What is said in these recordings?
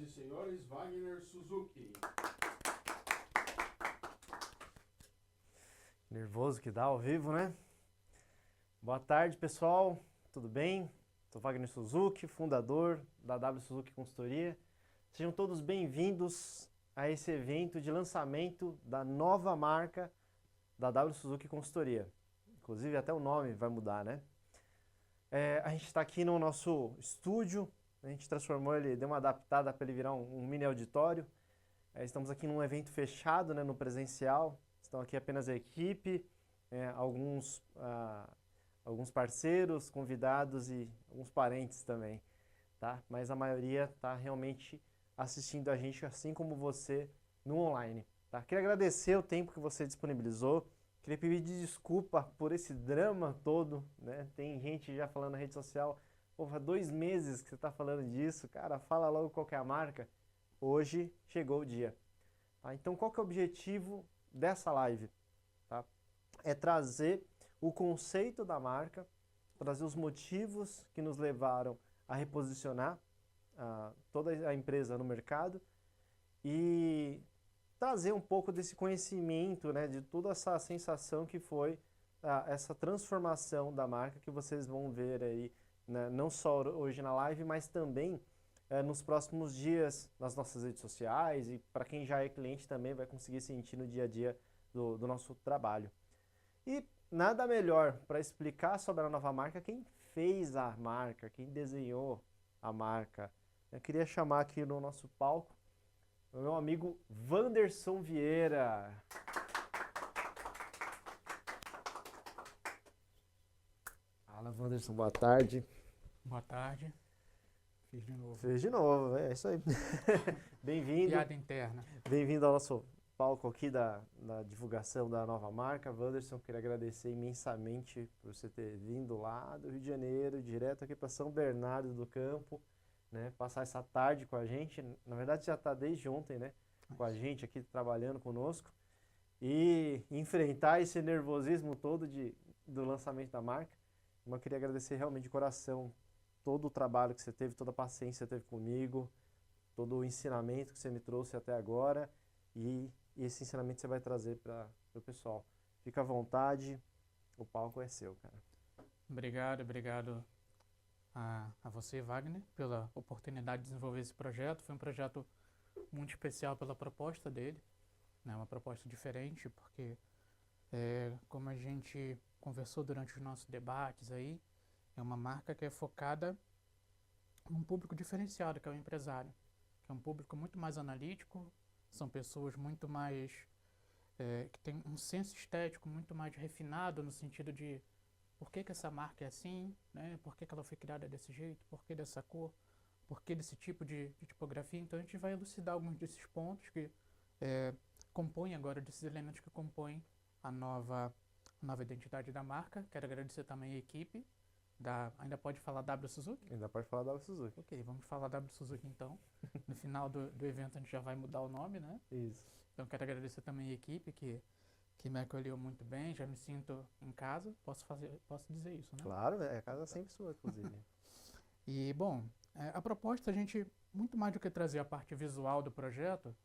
Senhoras e senhores, Wagner Suzuki. Nervoso que dá ao vivo, né? Boa tarde, pessoal. Tudo bem? Sou Wagner Suzuki, fundador da W Suzuki Consultoria. Sejam todos bem-vindos a esse evento de lançamento da nova marca da W Suzuki Consultoria. Inclusive, até o nome vai mudar, né? A gente está aqui no nosso estúdio. A gente transformou ele, deu uma adaptada para ele virar um mini auditório. Estamos aqui num evento fechado, né, no presencial. Estão aqui apenas a equipe, alguns parceiros, convidados e alguns parentes também, tá? Mas a maioria está realmente assistindo a gente, assim como você, no online, tá? Queria agradecer o tempo que você disponibilizou. Queria pedir desculpa por esse drama todo, né? Tem gente já falando na rede social, pô, há 2 meses que você está falando disso, cara, fala logo qual que é a marca. Hoje chegou o dia. Tá? Então, qual que é o objetivo dessa live? Tá? É trazer o conceito da marca, trazer os motivos que nos levaram a reposicionar toda a empresa no mercado e trazer um pouco desse conhecimento, né, de toda essa sensação que foi essa transformação da marca que vocês vão ver aí, né, não só hoje na live, mas também nos próximos dias nas nossas redes sociais e para quem já é cliente também vai conseguir sentir no dia a dia do nosso trabalho. E nada melhor para explicar sobre a nova marca quem fez a marca, quem desenhou a marca. Eu queria chamar aqui no nosso palco o meu amigo Wanderson Vieira. Fala, Wanderson, boa tarde. Boa tarde. Fiz de novo. Fez de novo, é isso aí. Bem-vindo. Piada interna. Bem-vindo ao nosso palco aqui da divulgação da nova marca. Wanderson, queria agradecer imensamente por você ter vindo lá do Rio de Janeiro, direto aqui para São Bernardo do Campo, né? Passar essa tarde com a gente. Na verdade, já está desde ontem, né? Com a gente aqui trabalhando conosco. E enfrentar esse nervosismo todo do lançamento da marca. Mas eu queria agradecer realmente de coração todo o trabalho que você teve, toda a paciência que você teve comigo, todo o ensinamento que você me trouxe até agora e esse ensinamento você vai trazer para o pessoal. Fica à vontade, o palco é seu, cara. Obrigado a você, Wagner, pela oportunidade de desenvolver esse projeto. Foi um projeto muito especial pela proposta dele, né? Uma proposta diferente, porque como a gente conversou durante os nossos debates aí, é uma marca que é focada num público diferenciado, que é o empresário, que é um público muito mais analítico, são pessoas muito mais, que têm um senso estético muito mais refinado no sentido de por que essa marca é assim, né? Por que ela foi criada desse jeito, por que dessa cor, por que desse tipo de tipografia. Então a gente vai elucidar alguns desses pontos que compõem agora, desses elementos que compõem a nova identidade da marca. Quero agradecer também a equipe. Ainda pode falar W Suzuki? Ainda pode falar W Suzuki. Ok, vamos falar W Suzuki então. No final do evento a gente já vai mudar o nome, né? Isso. Então quero agradecer também a equipe que me acolheu muito bem, já me sinto em casa, posso dizer isso, né? Claro, a casa é sempre sua, inclusive. E, bom, a proposta, a gente, muito mais do que trazer a parte visual do projeto,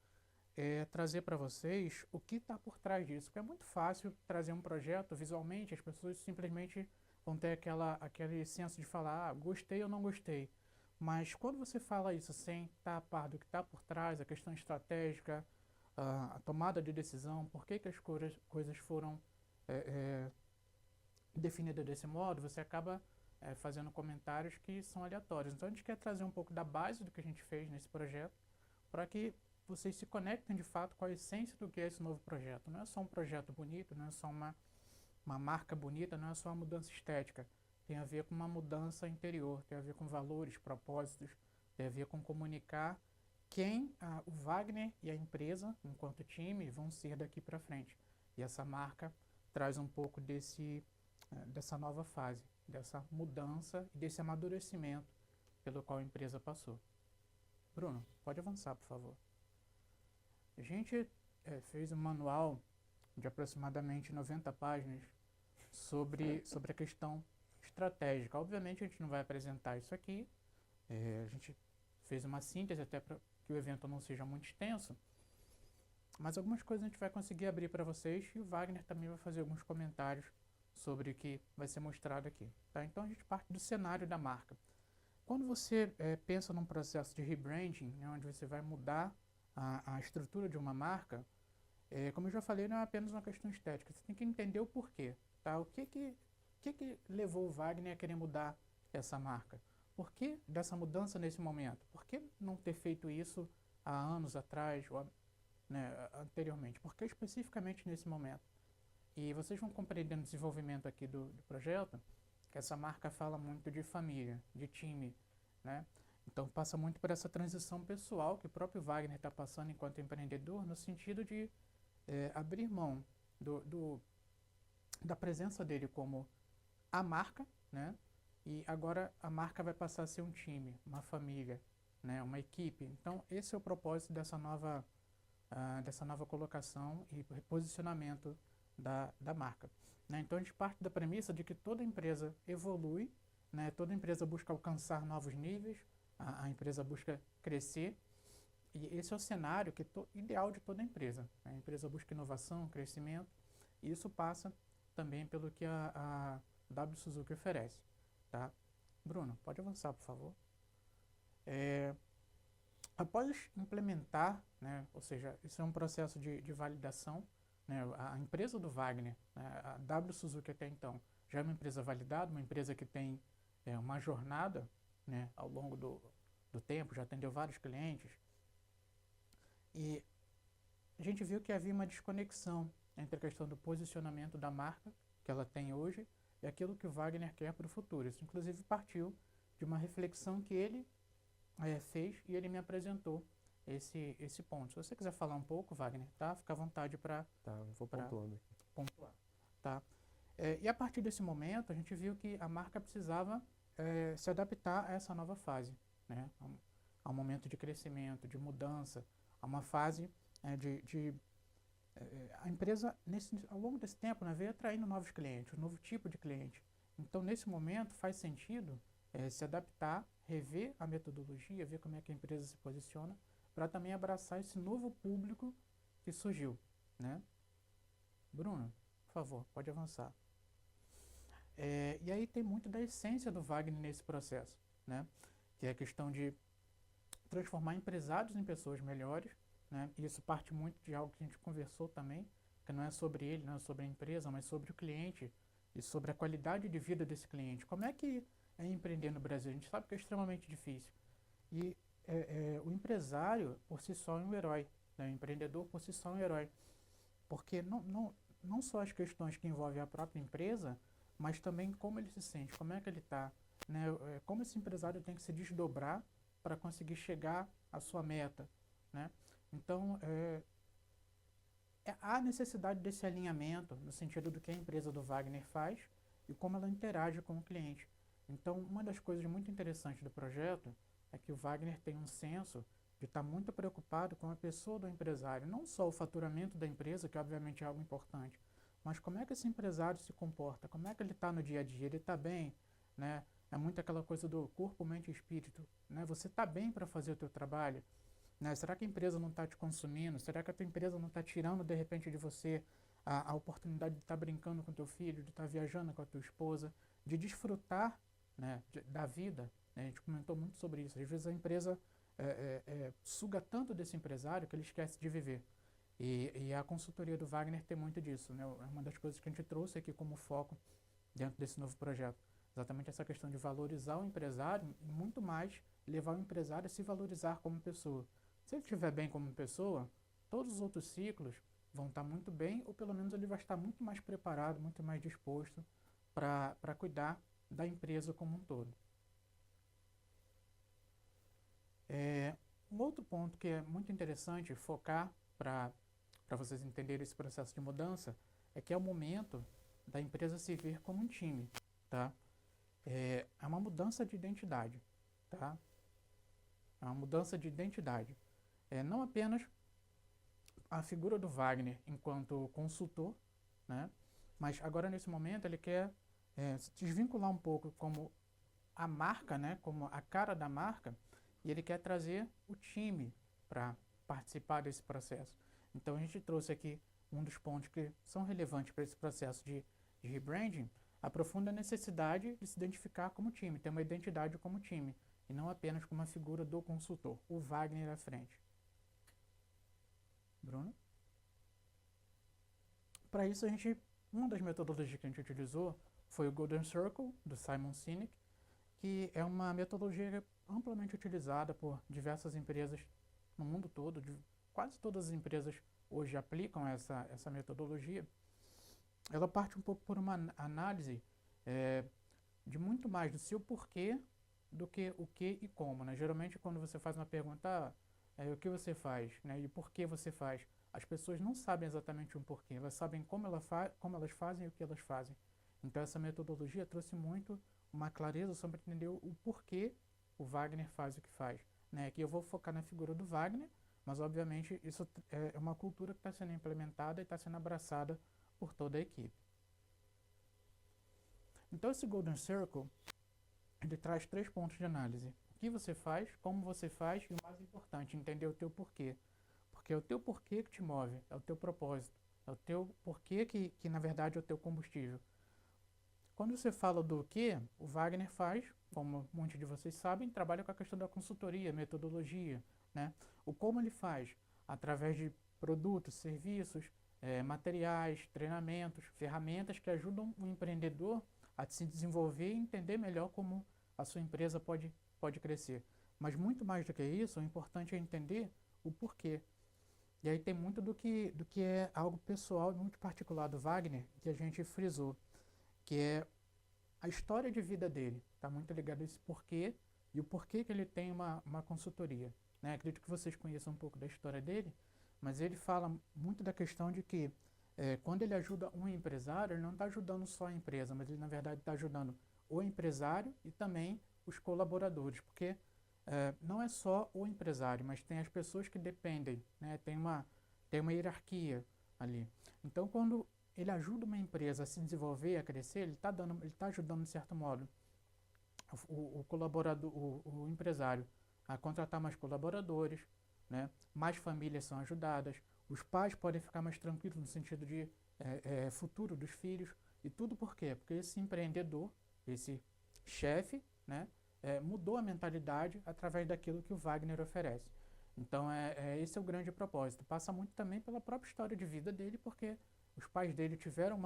é trazer para vocês o que está por trás disso. Porque é muito fácil trazer um projeto visualmente, as pessoas simplesmente vão ter aquele senso de falar, gostei ou não gostei. Mas quando você fala isso sem estar a par do que está por trás, a questão estratégica, a tomada de decisão, por que as coisas foram definidas desse modo, você acaba fazendo comentários que são aleatórios. Então a gente quer trazer um pouco da base do que a gente fez nesse projeto, para que vocês se conectem de fato com a essência do que é esse novo projeto. Não é só um projeto bonito, não é só uma marca bonita, não é só uma mudança estética. Tem a ver com uma mudança interior, tem a ver com valores, propósitos, tem a ver com comunicar quem o Wagner e a empresa, enquanto time, vão ser daqui para frente. E essa marca traz um pouco dessa nova fase, dessa mudança e desse amadurecimento pelo qual a empresa passou. Bruno, pode avançar, por favor. A gente fez um manual de aproximadamente 90 páginas sobre a questão estratégica. Obviamente a gente não vai apresentar isso aqui, a gente fez uma síntese até que o evento não seja muito extenso, mas algumas coisas a gente vai conseguir abrir para vocês e o Wagner também vai fazer alguns comentários sobre o que vai ser mostrado aqui. Tá? Então a gente parte do cenário da marca. Quando você pensa num processo de rebranding, né, onde você vai mudar a estrutura de uma marca, como eu já falei, não é apenas uma questão estética, você tem que entender o porquê. Tá? O que levou o Wagner a querer mudar essa marca? Por que dessa mudança nesse momento? Por que não ter feito isso há anos atrás ou anteriormente? Por que especificamente nesse momento? E vocês vão compreender no desenvolvimento aqui do projeto que essa marca fala muito de família, de time, né? Então passa muito por essa transição pessoal que o próprio Wagner está passando enquanto empreendedor, no sentido de abrir mão da presença dele como a marca, né? E agora a marca vai passar a ser um time, uma família, né? Uma equipe. Então esse é o propósito dessa nova colocação e posicionamento da marca. Né? Então a gente parte da premissa de que toda empresa evolui, né? Toda empresa busca alcançar novos níveis, a empresa busca crescer, e esse é o cenário ideal de toda empresa. Né? A empresa busca inovação, crescimento, e isso passa também pelo que a W Suzuki oferece. Tá? Bruno, pode avançar, por favor. Após implementar, né, ou seja, isso é um processo de validação, né, a empresa do Wagner, né, a W Suzuki até então, já é uma empresa validada, uma empresa que tem uma jornada, né, ao longo do tempo, já atendeu vários clientes, e a gente viu que havia uma desconexão entre a questão do posicionamento da marca que ela tem hoje e aquilo que o Wagner quer para o futuro. Isso, inclusive, partiu de uma reflexão que ele fez e ele me apresentou esse ponto. Se você quiser falar um pouco, Wagner, tá? Fica à vontade para vou pontuando aqui. Pontuar. Tá? E a partir desse momento, a gente viu que a marca precisava se adaptar a essa nova fase, né? A um momento de crescimento, de mudança, a uma fase a empresa, ao longo desse tempo, né, veio atraindo novos clientes, um novo tipo de cliente. Então, nesse momento, faz sentido se adaptar, rever a metodologia, ver como é que a empresa se posiciona, para também abraçar esse novo público que surgiu. Né? Bruno, por favor, pode avançar. E aí tem muito da essência do Wagner nesse processo, né? Que é a questão de transformar empresários em pessoas melhores, né? E isso parte muito de algo que a gente conversou também, que não é sobre ele, não é sobre a empresa, mas sobre o cliente e sobre a qualidade de vida desse cliente. Como é que é empreender no Brasil? A gente sabe que é extremamente difícil. E o empresário, por si só, é um herói, né? O empreendedor, por si só, é um herói. Porque não só as questões que envolvem a própria empresa, mas também como ele se sente, como é que ele está, né? Como esse empresário tem que se desdobrar para conseguir chegar à sua meta, né? Então, há necessidade desse alinhamento no sentido do que a empresa do Wagner faz e como ela interage com o cliente. Então, uma das coisas muito interessantes do projeto é que o Wagner tem um senso de estar muito preocupado com a pessoa do empresário, não só o faturamento da empresa, que obviamente é algo importante, mas como é que esse empresário se comporta, como é que ele está no dia a dia, ele está bem, né? É muito aquela coisa do corpo, mente e espírito, né? Você está bem para fazer o teu trabalho, né? Será que a empresa não está te consumindo? Será que a tua empresa não está tirando de repente de você a oportunidade de estar brincando com teu filho, de estar viajando com a tua esposa, de desfrutar, né, da vida, né? A gente comentou muito sobre isso. Às vezes a empresa suga tanto desse empresário que ele esquece de viver. E a consultoria do Wagner tem muito disso, né? É uma das coisas que a gente trouxe aqui como foco dentro desse novo projeto. Exatamente essa questão de valorizar o empresário e muito mais levar o empresário a se valorizar como pessoa. Se ele estiver bem como pessoa, todos os outros ciclos vão estar muito bem, ou pelo menos ele vai estar muito mais preparado, muito mais disposto para cuidar da empresa como um todo. Um outro ponto que é muito interessante focar para vocês entenderem esse processo de mudança é que é o momento da empresa se ver como um time, tá? É uma mudança de identidade, tá? É uma mudança de identidade. Não apenas a figura do Wagner enquanto consultor, né? Mas agora nesse momento ele quer se desvincular um pouco como a marca, né? Como a cara da marca, e ele quer trazer o time, para participar desse processo. Então a gente trouxe aqui um dos pontos que são relevantes para esse processo de rebranding, a profunda necessidade de se identificar como time, ter uma identidade como time, e não apenas como uma figura do consultor, o Wagner à frente. Bruno? Para isso, uma das metodologias que a gente utilizou foi o Golden Circle, do Simon Sinek, que é uma metodologia amplamente utilizada por diversas empresas no mundo todo. Quase todas as empresas hoje aplicam essa metodologia. Ela parte um pouco por uma análise de muito mais do seu porquê do que o que e como, né? Geralmente, quando você faz uma pergunta, o que você faz, né? E por que você faz, as pessoas não sabem exatamente o porquê, elas sabem como elas fazem e o que elas fazem. Então, essa metodologia trouxe muito uma clareza sobre entender o porquê o Wagner faz o que faz, né? Aqui eu vou focar na figura do Wagner, mas, obviamente, isso é uma cultura que está sendo implementada e está sendo abraçada por toda a equipe. Então, esse Golden Circle, ele traz 3 pontos de análise. O que você faz, como você faz e, o mais importante, entender o teu porquê. Porque é o teu porquê que te move, é o teu propósito, é o teu porquê que na verdade, é o teu combustível. Quando você fala do que, o Wagner faz, como muitos de vocês sabem, trabalha com a questão da consultoria, metodologia, né? O como ele faz, através de produtos, serviços, materiais, treinamentos, ferramentas que ajudam o empreendedor a se desenvolver e entender melhor como a sua empresa pode crescer. Mas muito mais do que isso, o importante é entender o porquê. E aí tem muito do que é algo pessoal e muito particular do Wagner, que a gente frisou, que é a história de vida dele. Está muito ligado a esse porquê e o porquê que ele tem uma consultoria, né? Acredito que vocês conheçam um pouco da história dele, mas ele fala muito da questão de que quando ele ajuda um empresário, ele não está ajudando só a empresa, mas ele na verdade está ajudando o empresário e também os colaboradores, porque não é só o empresário, mas tem as pessoas que dependem, né? Tem uma hierarquia ali. Então, quando ele ajuda uma empresa a se desenvolver, a crescer, ele está ajudando, de certo modo, o colaborador, o empresário a contratar mais colaboradores, né? Mais famílias são ajudadas, os pais podem ficar mais tranquilos no sentido de futuro dos filhos. E tudo por quê? Porque esse empreendedor, esse chefe, né? Mudou a mentalidade através daquilo que o Wagner oferece. Então, esse é o grande propósito. Passa muito também pela própria história de vida dele, porque os pais dele tiveram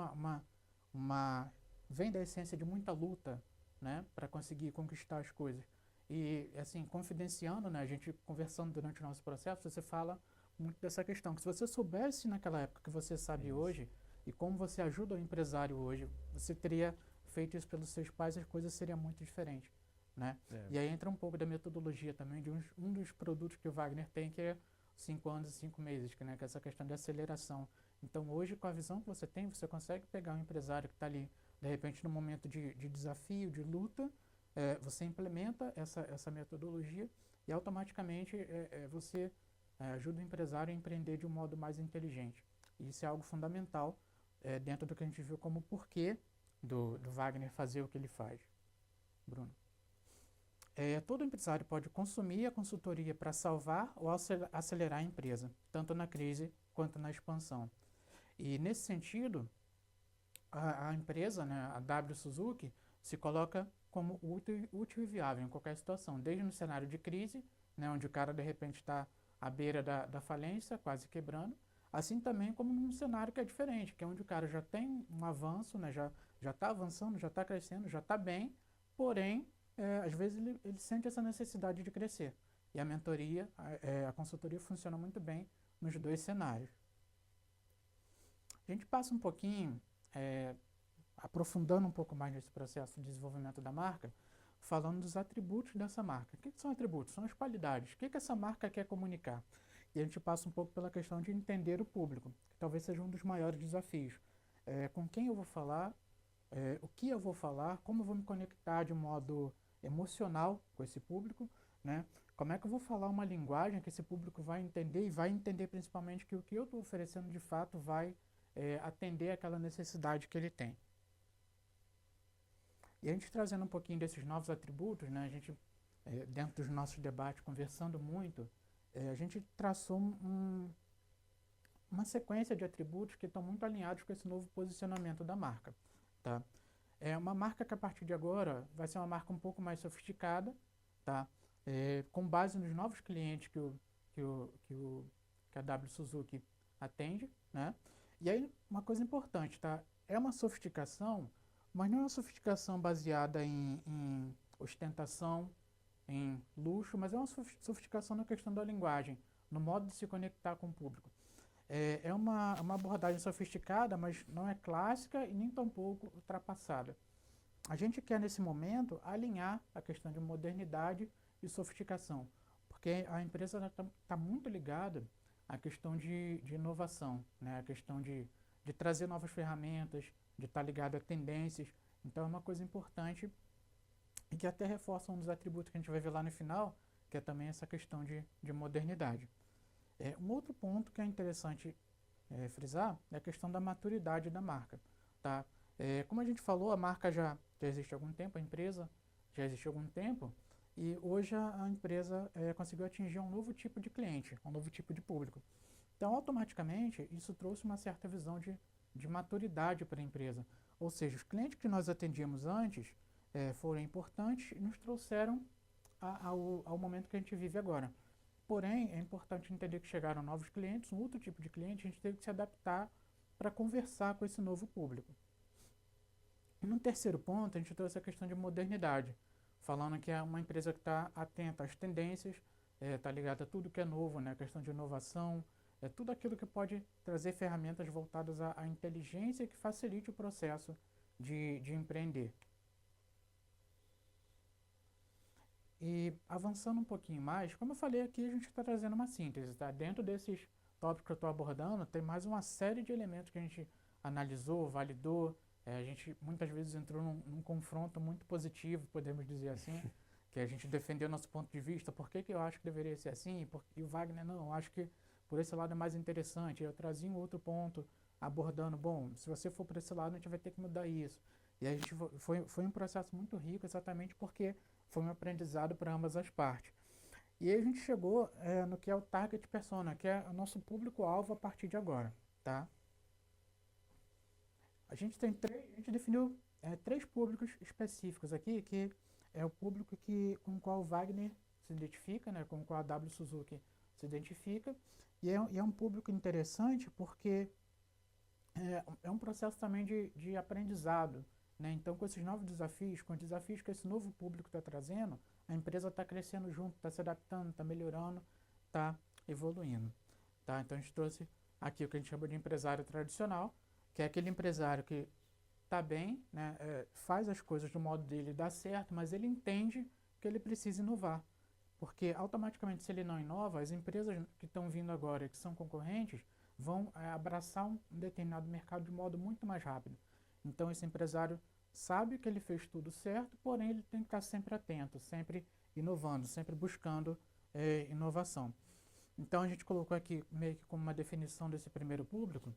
vem da essência de muita luta, né, para conseguir conquistar as coisas. E, assim, confidenciando, né, a gente conversando durante o nosso processo, você fala muito dessa questão, que se você soubesse naquela época que você sabe hoje, e como você ajuda o empresário hoje, você teria feito isso pelos seus pais, as coisas seriam muito diferentes, né? E aí entra um pouco da metodologia também, de um dos produtos que o Wagner tem, que é 5 anos e 5 meses, que é essa questão de aceleração. Então, hoje, com a visão que você tem, você consegue pegar um empresário que está ali, de repente, no momento de desafio, de luta, você implementa essa metodologia e, automaticamente, você ajuda o empresário a empreender de um modo mais inteligente. E isso é algo fundamental dentro do que a gente viu como porquê do Wagner fazer o que ele faz. Bruno. Todo empresário pode consumir a consultoria para salvar ou acelerar a empresa, tanto na crise quanto na expansão. E, nesse sentido, a empresa, né, a W Suzuki, se coloca como útil e viável em qualquer situação, desde no cenário de crise, né, onde o cara, de repente, está à beira da falência, quase quebrando, assim também como num cenário que é diferente, que é onde o cara já tem um avanço, né, já está avançando, já está crescendo, já está bem, porém, às vezes ele sente essa necessidade de crescer. E a mentoria, a consultoria funciona muito bem nos 2 cenários. A gente passa um pouquinho, aprofundando um pouco mais nesse processo de desenvolvimento da marca, falando dos atributos dessa marca. O que são atributos? São as qualidades. O que essa marca quer comunicar? E a gente passa um pouco pela questão de entender o público, que talvez seja um dos maiores desafios. Com quem eu vou falar, o que eu vou falar, como eu vou me conectar de um modo emocional com esse público, né? Como é que eu vou falar uma linguagem que esse público vai entender e vai entender principalmente que o que eu estou oferecendo de fato vai atender aquela necessidade que ele tem. E a gente trazendo um pouquinho desses novos atributos, né? A gente, dentro dos nossos debates, conversando muito, a gente traçou uma sequência de atributos que estão muito alinhados com esse novo posicionamento da marca, tá? É uma marca que a partir de agora vai ser uma marca um pouco mais sofisticada, tá? Com base nos novos clientes que a W Suzuki atende, né? E aí, uma coisa importante, tá? É uma sofisticação, mas não é uma sofisticação baseada em ostentação, em luxo, mas é uma sofisticação na questão da linguagem, no modo de se conectar com o público. É uma abordagem sofisticada, mas não é clássica e nem tampouco ultrapassada. A gente quer, nesse momento, alinhar a questão de modernidade e sofisticação, porque a empresa está muito ligada à questão de inovação, né? A questão de trazer novas ferramentas, de estar ligado a tendências. Então, é uma coisa importante e que até reforça um dos atributos que a gente vai ver lá no final, que é também essa questão de modernidade. Um outro ponto que é interessante frisar é a questão da maturidade da marca, tá? Como a gente falou, a marca já existe há algum tempo, a empresa já existe há algum tempo, e hoje a empresa conseguiu atingir um novo tipo de cliente, um novo tipo de público. Então, automaticamente, isso trouxe uma certa visão de maturidade para a empresa. Ou seja, os clientes que nós atendíamos antes foram importantes e nos trouxeram ao momento que a gente vive agora. Porém, é importante entender que chegaram novos clientes, um outro tipo de cliente, a gente teve que se adaptar para conversar com esse novo público. E no terceiro ponto, a gente trouxe a questão de modernidade, falando que é uma empresa que está atenta às tendências, está ligada a tudo que é novo, né? A questão de inovação, tudo aquilo que pode trazer ferramentas voltadas à inteligência que facilite o processo de empreender. E avançando um pouquinho mais, como eu falei aqui, a gente está trazendo uma síntese, tá? Dentro desses tópicos que eu estou abordando, tem mais uma série de elementos que a gente analisou, validou. A gente muitas vezes entrou num confronto muito positivo, podemos dizer assim, que a gente defendeu nosso ponto de vista, por que eu acho que deveria ser assim, e o Wagner, não, eu acho que por esse lado é mais interessante. Eu trazia um outro ponto abordando, bom, se você for por esse lado, a gente vai ter que mudar isso. E a gente foi um processo muito rico, exatamente porque foi um aprendizado para ambas as partes. E aí a gente chegou no que é o target persona, que é o nosso público-alvo a partir de agora, tá? A gente definiu três públicos específicos aqui, que é o público com o qual o Wagner se identifica, né, com o qual a W Suzuki se identifica, e é um público interessante porque é um processo também de aprendizado, né? Então, com esses novos desafios, com os desafios que esse novo público está trazendo, a empresa está crescendo junto, está se adaptando, está melhorando, está evoluindo. Tá? Então, a gente trouxe aqui o que a gente chama de empresário tradicional, que é aquele empresário que está bem, né? Faz as coisas do modo dele, dá certo, mas ele entende que ele precisa inovar. Porque, automaticamente, se ele não inova, as empresas que estão vindo agora, que são concorrentes, vão abraçar um determinado mercado de modo muito mais rápido. Então, esse empresário sabe que ele fez tudo certo, porém ele tem que estar sempre atento, sempre inovando, sempre buscando inovação. Então, a gente colocou aqui meio que como uma definição desse primeiro público,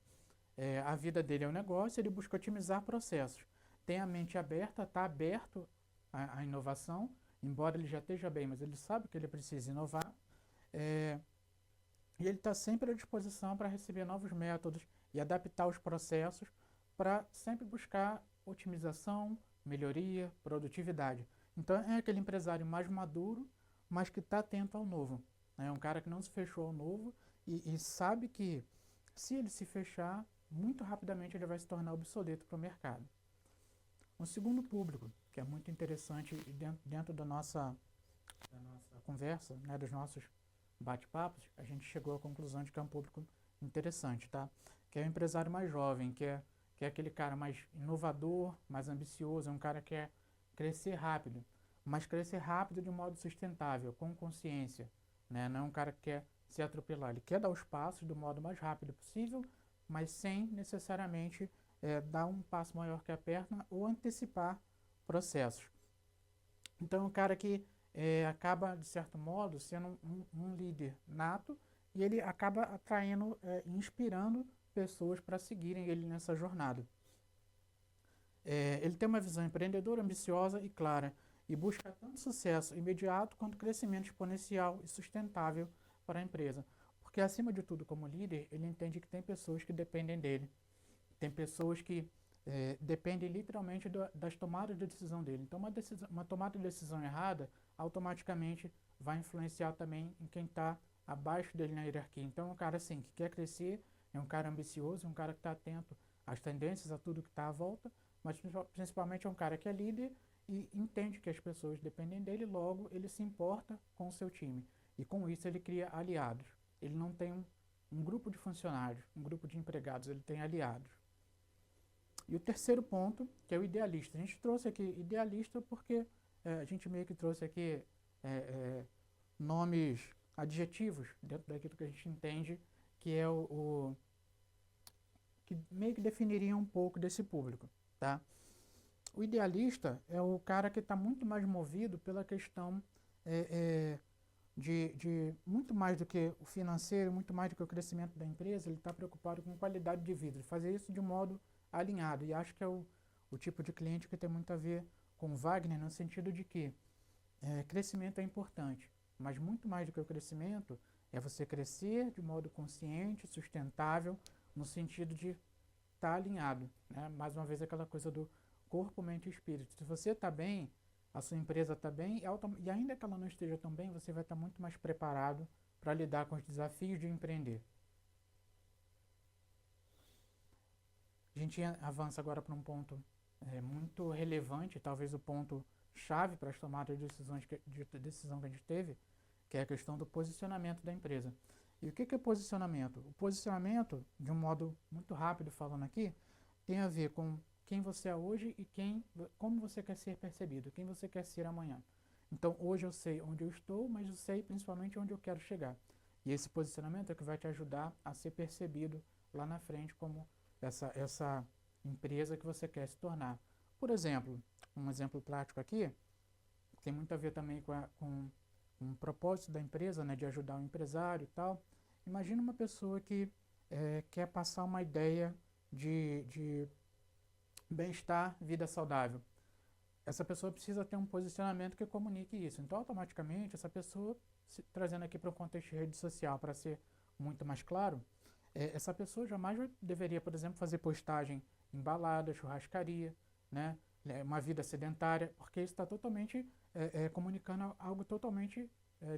a vida dele é um negócio, ele busca otimizar processos. Tem a mente aberta, está aberto à inovação, embora ele já esteja bem, mas ele sabe que ele precisa inovar. E ele está sempre à disposição para receber novos métodos e adaptar os processos para sempre buscar otimização, melhoria, produtividade. Então é aquele empresário mais maduro, mas que está atento ao novo. É um cara que não se fechou ao novo e sabe que se ele se fechar, muito rapidamente ele vai se tornar obsoleto para o mercado. Um segundo público, que é muito interessante dentro da nossa conversa, né, dos nossos bate-papos, a gente chegou à conclusão de que é um público interessante, tá? Que é o empresário mais jovem, que é aquele cara mais inovador, mais ambicioso, é um cara que quer crescer rápido, mas crescer rápido de modo sustentável, com consciência, né? Não é um cara que quer se atropelar, ele quer dar os passos do modo mais rápido possível, mas sem necessariamente dar um passo maior que a perna ou antecipar processos. Então é um cara que acaba, de certo modo, sendo um líder nato e ele acaba atraindo e inspirando pessoas para seguirem ele nessa jornada. Ele tem uma visão empreendedora, ambiciosa e clara e busca tanto sucesso imediato quanto crescimento exponencial e sustentável para a empresa. Porque, acima de tudo, como líder, ele entende que tem pessoas que dependem dele. Tem pessoas que dependem literalmente das tomadas de decisão dele. Então, uma tomada de decisão errada automaticamente vai influenciar também em quem está abaixo dele na hierarquia. Então, é um cara assim que quer crescer, é um cara ambicioso, é um cara que está atento às tendências, a tudo que está à volta, mas principalmente é um cara que é líder e entende que as pessoas dependem dele, logo ele se importa com o seu time. E com isso ele cria aliados. Ele não tem um grupo de funcionários, um grupo de empregados, ele tem aliados. E o terceiro ponto, que é o idealista. A gente trouxe aqui idealista porque a gente meio que trouxe aqui nomes, adjetivos, dentro daquilo que a gente entende que é que meio que definiria um pouco desse público, tá? O idealista é o cara que está muito mais movido pela questão de muito mais do que o financeiro, muito mais do que o crescimento da empresa, ele está preocupado com qualidade de vida, fazer isso de modo alinhado. E acho que é o tipo de cliente que tem muito a ver com Wagner, no sentido de que crescimento é importante, mas muito mais do que o crescimento é você crescer de modo consciente, sustentável, no sentido de estar alinhado, né? Mais uma vez aquela coisa do corpo, mente e espírito. Se você está bem, a sua empresa está bem, e ainda que ela não esteja tão bem, você vai estar muito mais preparado para lidar com os desafios de empreender. A gente avança agora para um ponto muito relevante, talvez o ponto chave para as tomadas de decisão que a gente teve, que é a questão do posicionamento da empresa. E o que é posicionamento? O posicionamento, de um modo muito rápido falando aqui, tem a ver com quem você é hoje e como você quer ser percebido, quem você quer ser amanhã. Então, hoje eu sei onde eu estou, mas eu sei principalmente onde eu quero chegar. E esse posicionamento é que vai te ajudar a ser percebido lá na frente como essa empresa que você quer se tornar. Por exemplo, um exemplo prático aqui, tem muito a ver também com um propósito da empresa, né, de ajudar o empresário e tal. Imagina uma pessoa que quer passar uma ideia de bem-estar, vida saudável. Essa pessoa precisa ter um posicionamento que comunique isso. Então, automaticamente, essa pessoa, trazendo aqui para o contexto de rede social, para ser muito mais claro, essa pessoa jamais deveria, por exemplo, fazer postagem em balada, churrascaria, né, uma vida sedentária, porque isso está totalmente comunicando algo totalmente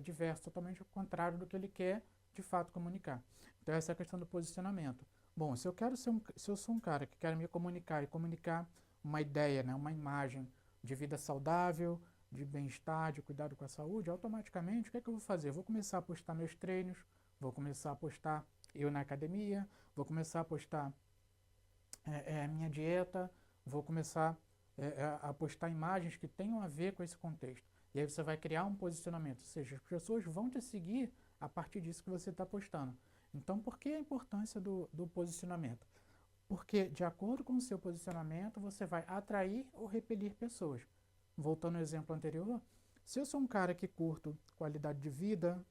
diverso, totalmente ao contrário do que ele quer de fato comunicar. Então, essa é a questão do posicionamento. Bom, se eu sou um cara que quer me comunicar e comunicar uma ideia, né, uma imagem de vida saudável, de bem-estar, de cuidado com a saúde, automaticamente o que é que eu vou fazer? Eu vou começar a postar meus treinos, vou começar a postar eu na academia, vou começar a postar minha dieta, vou começar a postar imagens que tenham a ver com esse contexto. E aí você vai criar um posicionamento, ou seja, as pessoas vão te seguir a partir disso que você está postando. Então, por que a importância do posicionamento? Porque, de acordo com o seu posicionamento, você vai atrair ou repelir pessoas. Voltando ao exemplo anterior, se eu sou um cara que curto qualidade de vida,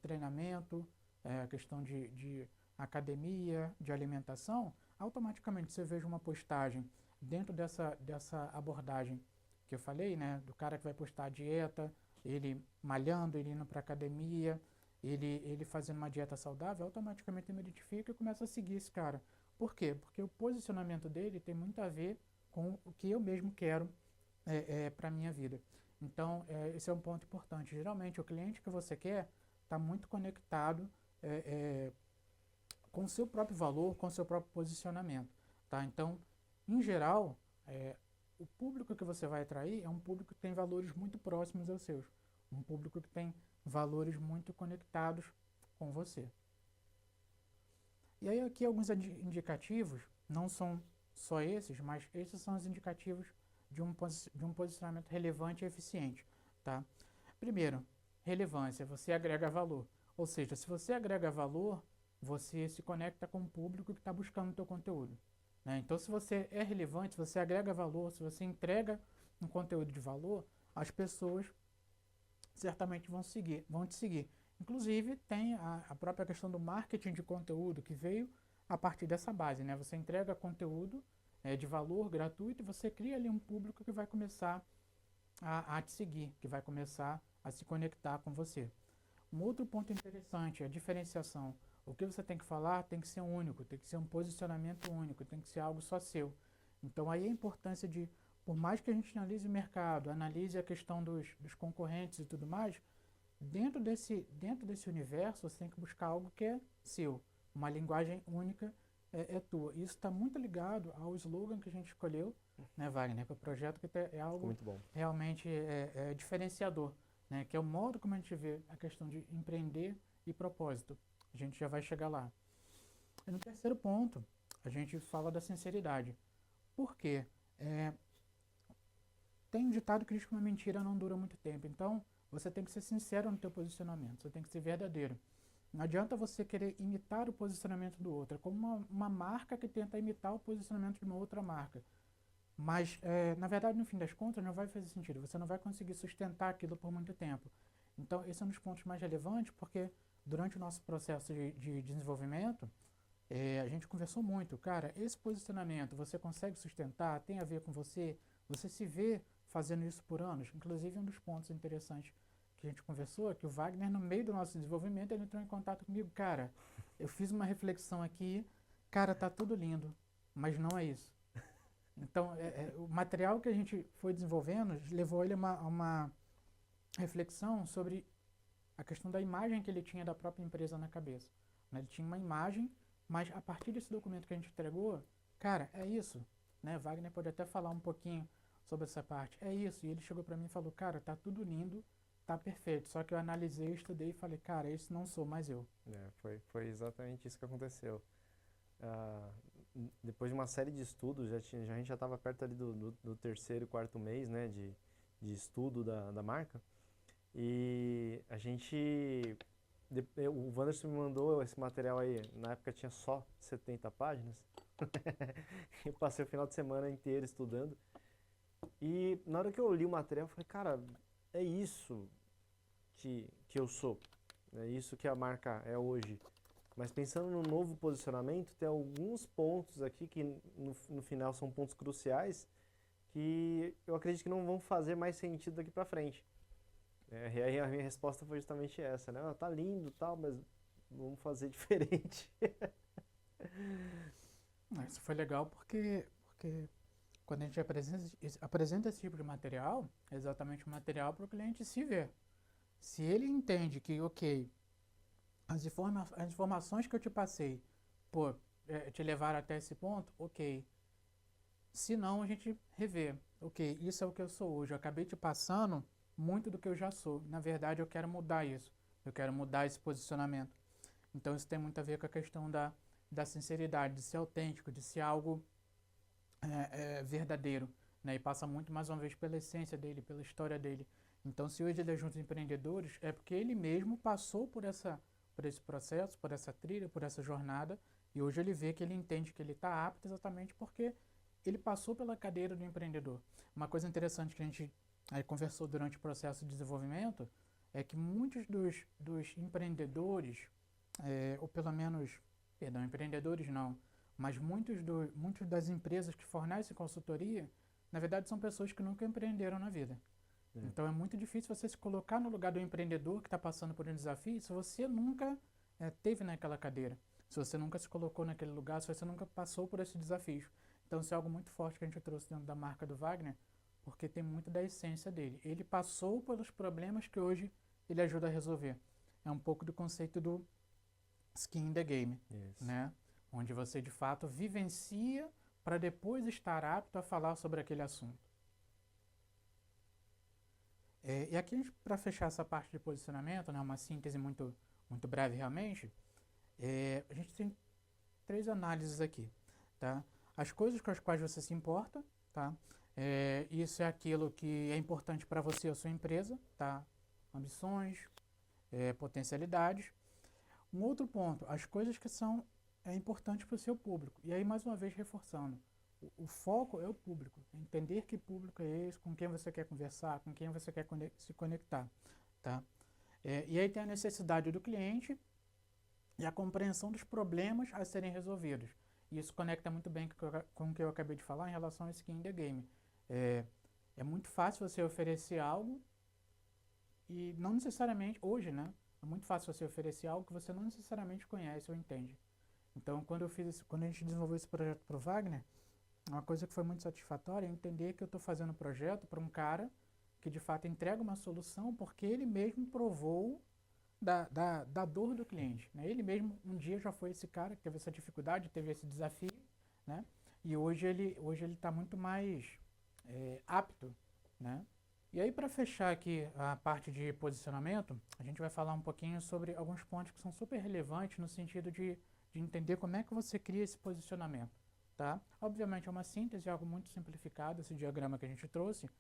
treinamento, a questão de academia, de alimentação, automaticamente você veja uma postagem dentro dessa abordagem que eu falei, né, do cara que vai postar a dieta, ele malhando, ele indo para academia, ele fazendo uma dieta saudável, automaticamente eu me identifico e começo a seguir esse cara. Por quê? Porque o posicionamento dele tem muito a ver com o que eu mesmo quero para a minha vida. Então, esse é um ponto importante. Geralmente, o cliente que você quer está muito conectado com o seu próprio valor, com o seu próprio posicionamento. Tá? Então, em geral, o público que você vai atrair é um público que tem valores muito próximos aos seus. Um público que tem valores muito conectados com você. E aí aqui alguns indicativos, não são só esses, mas esses são os indicativos de um posicionamento relevante e eficiente. Tá? Primeiro, relevância, você agrega valor. Ou seja, se você agrega valor, você se conecta com o público que está buscando o teu conteúdo. Né? Então, se você é relevante, se você agrega valor, se você entrega um conteúdo de valor, as pessoas certamente vão te seguir. Inclusive, tem a própria questão do marketing de conteúdo, que veio a partir dessa base. Né? Você entrega conteúdo de valor gratuito e você cria ali um público que vai começar a te seguir, que vai começar a se conectar com você. Um outro ponto interessante é a diferenciação. O que você tem que falar tem que ser único, tem que ser um posicionamento único, tem que ser algo só seu. Então aí a importância de, por mais que a gente analise o mercado, analise a questão dos concorrentes e tudo mais, dentro desse universo você tem que buscar algo que é seu, uma linguagem única é tua. Isso está muito ligado ao slogan que a gente escolheu, né, Wagner, para o projeto, que é Ficou algo muito bom. realmente diferenciador, né, que é o modo como a gente vê a questão de empreender e propósito. A gente já vai chegar lá. E no terceiro ponto, a gente fala da sinceridade. Por quê? Tem um ditado que diz que uma mentira não dura muito tempo. Então, você tem que ser sincero no teu posicionamento, você tem que ser verdadeiro. Não adianta você querer imitar o posicionamento do outro. É como uma marca que tenta imitar o posicionamento de uma outra marca. Mas, na verdade, no fim das contas, não vai fazer sentido. Você não vai conseguir sustentar aquilo por muito tempo. Então, esse é um dos pontos mais relevantes, porque durante o nosso processo de desenvolvimento, a gente conversou muito. Cara, esse posicionamento você consegue sustentar? Tem a ver com você? Você se vê fazendo isso por anos? Inclusive, um dos pontos interessantes que a gente conversou é que o Wagner, no meio do nosso desenvolvimento, ele entrou em contato comigo. Cara, eu fiz uma reflexão aqui, cara, tá tudo lindo, mas não é isso. Então, o material que a gente foi desenvolvendo levou ele a uma reflexão sobre a questão da imagem que ele tinha da própria empresa na cabeça. Né? Ele tinha uma imagem, mas a partir desse documento que a gente entregou, cara, é isso. Né? Wagner pode até falar um pouquinho sobre essa parte. É isso. E ele chegou para mim e falou, cara, tá tudo lindo, tá perfeito. Só que eu analisei, estudei e falei, cara, esse não sou mais eu. Foi exatamente isso que aconteceu. Depois de uma série de estudos, a gente já estava perto ali do terceiro e quarto mês, né, de estudo da marca. E a gente... O Wanderson me mandou esse material aí, na época tinha só 70 páginas. Eu passei o final de semana inteiro estudando. E na hora que eu li o material, eu falei, cara, é isso que eu sou. É isso que a marca é hoje. Mas pensando no novo posicionamento, tem alguns pontos aqui que no final são pontos cruciais que eu acredito que não vão fazer mais sentido daqui pra frente. E aí a minha resposta foi justamente essa, né? Tá lindo e tal, mas vamos fazer diferente. Isso foi legal porque quando a gente apresenta esse tipo de material, é exatamente o material para o cliente se ver. Se ele entende que, ok, as informações que eu te passei, pô, te levaram até esse ponto, ok. Se não, a gente revê. Ok, isso é o que eu sou hoje. Eu acabei te passando muito do que eu já sou. Na verdade, eu quero mudar isso. Eu quero mudar esse posicionamento. Então, isso tem muito a ver com a questão da sinceridade, de ser autêntico, de ser algo verdadeiro. Né? E passa muito, mais uma vez, pela essência dele, pela história dele. Então, se hoje ele ajuda os empreendedores, é porque ele mesmo passou por esse processo, por essa trilha, por essa jornada, e hoje ele vê que ele entende que ele está apto exatamente porque ele passou pela cadeira do empreendedor. Uma coisa interessante que a gente conversou durante o processo de desenvolvimento é que muitos dos empreendedores, ou pelo menos, perdão, empreendedores não, mas muitas das empresas que fornecem consultoria, na verdade são pessoas que nunca empreenderam na vida. Então é muito difícil você se colocar no lugar do empreendedor que está passando por um desafio se você nunca teve naquela cadeira, se você nunca se colocou naquele lugar, se você nunca passou por esses desafios. Então isso é algo muito forte que a gente trouxe dentro da marca do Wagner, porque tem muito da essência dele. Ele passou pelos problemas que hoje ele ajuda a resolver. É um pouco do conceito do skin in the game, né? Onde você de fato vivencia para depois estar apto a falar sobre aquele assunto. E aqui, para fechar essa parte de posicionamento, né, uma síntese muito, muito breve realmente, a gente tem 3 análises aqui. Tá? As coisas com as quais você se importa, tá? Isso é aquilo que é importante para você ou sua empresa, tá? Ambições, potencialidades. Um outro ponto, as coisas que são importantes para o seu público. E aí, mais uma vez, reforçando, o foco é o público, entender que público é esse, com quem você quer conversar, com quem você quer se conectar. Tá? E aí tem a necessidade do cliente e a compreensão dos problemas a serem resolvidos. E isso conecta muito bem com o que eu acabei de falar em relação ao skin in the game. É muito fácil você oferecer algo e não necessariamente, hoje, né? é muito fácil você oferecer algo que você não necessariamente conhece ou entende. Então, quando a gente desenvolveu esse projeto para o Wagner, uma coisa que foi muito satisfatória é entender que eu estou fazendo um projeto para um cara que de fato entrega uma solução porque ele mesmo provou da dor do cliente, né? Ele mesmo um dia já foi esse cara que teve essa dificuldade, teve esse desafio, né? E hoje ele está muito mais apto, né? E aí, para fechar aqui a parte de posicionamento, a gente vai falar um pouquinho sobre alguns pontos que são super relevantes no sentido de entender como é que você cria esse posicionamento, tá? Obviamente é uma síntese, é algo muito simplificado esse diagrama que a gente trouxe,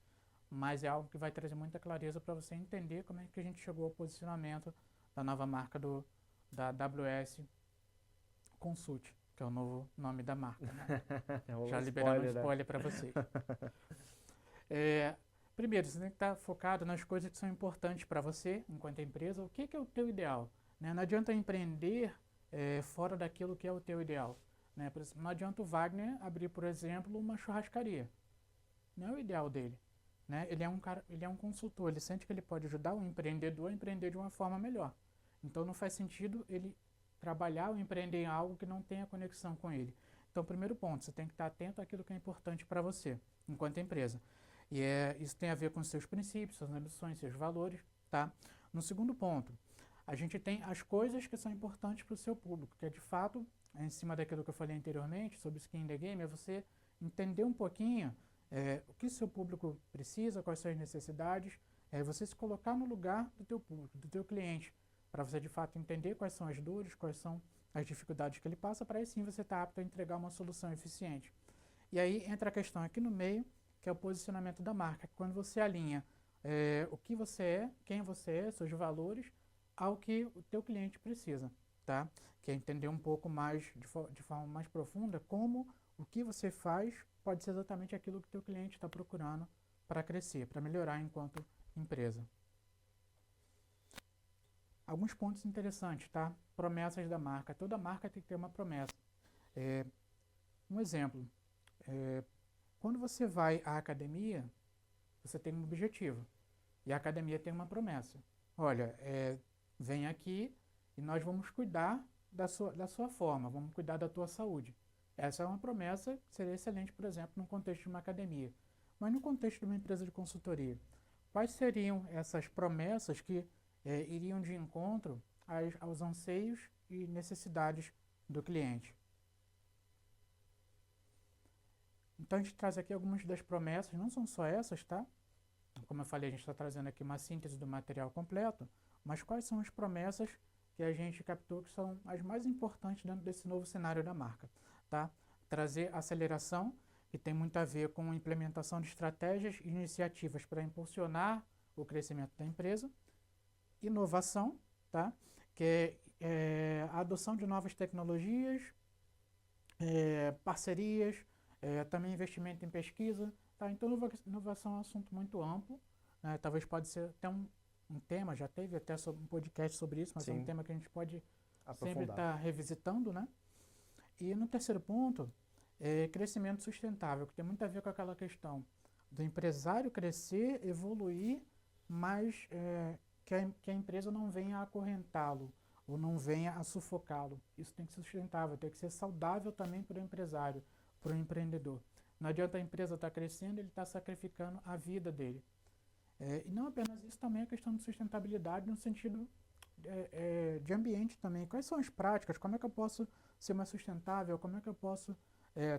mas é algo que vai trazer muita clareza para você entender como é que a gente chegou ao posicionamento da nova marca da AWS Consult, que é o novo nome da marca, né? Já liberando um spoiler para vocês. Primeiro, você tem que estar focado nas coisas que são importantes para você, enquanto empresa. O que é o teu ideal? Né? Não adianta empreender fora daquilo que é o teu ideal. Né? Por exemplo, não adianta o Wagner abrir, por exemplo, uma churrascaria. Não é o ideal dele. Né? Ele é um consultor, ele sente que ele pode ajudar o empreendedor a empreender de uma forma melhor. Então não faz sentido ele trabalhar ou empreender em algo que não tenha conexão com ele. Então, primeiro ponto, você tem que estar atento àquilo que é importante para você, enquanto empresa. E isso tem a ver com os seus princípios, suas ambições, seus valores, tá? No segundo ponto, a gente tem as coisas que são importantes para o seu público, que é de fato, em cima daquilo que eu falei anteriormente, sobre skin in the game, é você entender um pouquinho o que o seu público precisa, quais são as necessidades, você se colocar no lugar do teu público, do teu cliente, para você de fato entender quais são as dores, quais são as dificuldades que ele passa, para aí sim você estar apto a entregar uma solução eficiente. E aí entra a questão aqui no meio, que é o posicionamento da marca, quando você alinha o que você é, quem você é, seus valores, ao que o teu cliente precisa, tá? Que é entender um pouco mais, de forma mais profunda, como o que você faz pode ser exatamente aquilo que o teu cliente está procurando para crescer, para melhorar enquanto empresa. Alguns pontos interessantes, tá? Promessas da marca. Toda marca tem que ter uma promessa. Um exemplo, quando você vai à academia, você tem um objetivo. E a academia tem uma promessa. Olha, vem aqui e nós vamos cuidar da sua forma, vamos cuidar da tua saúde. Essa é uma promessa que seria excelente, por exemplo, no contexto de uma academia. Mas no contexto de uma empresa de consultoria, quais seriam essas promessas que iriam de encontro aos anseios e necessidades do cliente? Então a gente traz aqui algumas das promessas, não são só essas, tá? Como eu falei, a gente está trazendo aqui uma síntese do material completo, mas quais são as promessas que a gente captou que são as mais importantes dentro desse novo cenário da marca, tá? Trazer aceleração, que tem muito a ver com a implementação de estratégias e iniciativas para impulsionar o crescimento da empresa. Inovação, tá? Que é a adoção de novas tecnologias, parcerias, também investimento em pesquisa, tá? Então inovação é um assunto muito amplo, né? Talvez pode ser até um tema, já teve até um podcast sobre isso, mas sim, é um tema que a gente pode sempre estar revisitando, né? E no terceiro ponto, crescimento sustentável, que tem muito a ver com aquela questão do empresário crescer, evoluir, mas que a empresa não venha a acorrentá-lo ou não venha a sufocá-lo. Isso tem que ser sustentável, tem que ser saudável também para o empresário, para o empreendedor. Não adianta a empresa estar crescendo, ele está sacrificando a vida dele. E não apenas isso, também a questão de sustentabilidade no sentido de ambiente também. Quais são as práticas? Como é que eu posso ser mais sustentável? Como é que eu posso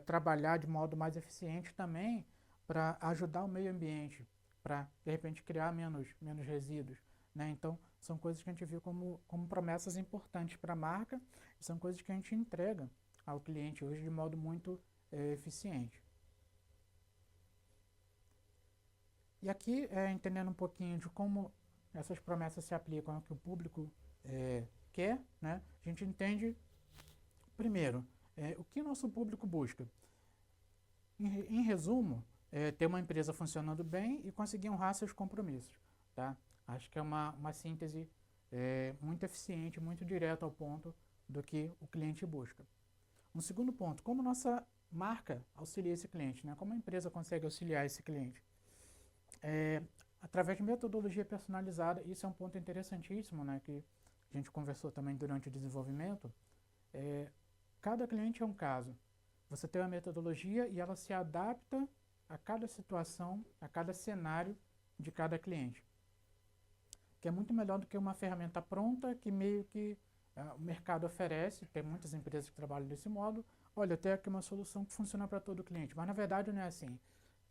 trabalhar de modo mais eficiente também para ajudar o meio ambiente, para, de repente, criar menos resíduos, né? Então, são coisas que a gente viu como promessas importantes para a marca, e são coisas que a gente entrega ao cliente hoje de modo muito eficiente. E aqui, entendendo um pouquinho de como essas promessas se aplicam ao que o público quer, né? A gente entende, primeiro, o que o nosso público busca. Em resumo, ter uma empresa funcionando bem e conseguir honrar seus compromissos, tá? Acho que é uma síntese muito eficiente, muito direta ao ponto do que o cliente busca. Um segundo ponto, como nossa marca auxilia esse cliente, né? Como a empresa consegue auxiliar esse cliente? Através de metodologia personalizada, isso é um ponto interessantíssimo, né? Que a gente conversou também durante o desenvolvimento, cada cliente é um caso. Você tem uma metodologia e ela se adapta a cada situação, a cada cenário de cada cliente. Que é muito melhor do que uma ferramenta pronta que meio que o mercado oferece. Tem muitas empresas que trabalham desse modo. Olha, eu tenho aqui uma solução que funciona para todo cliente, mas na verdade não é assim.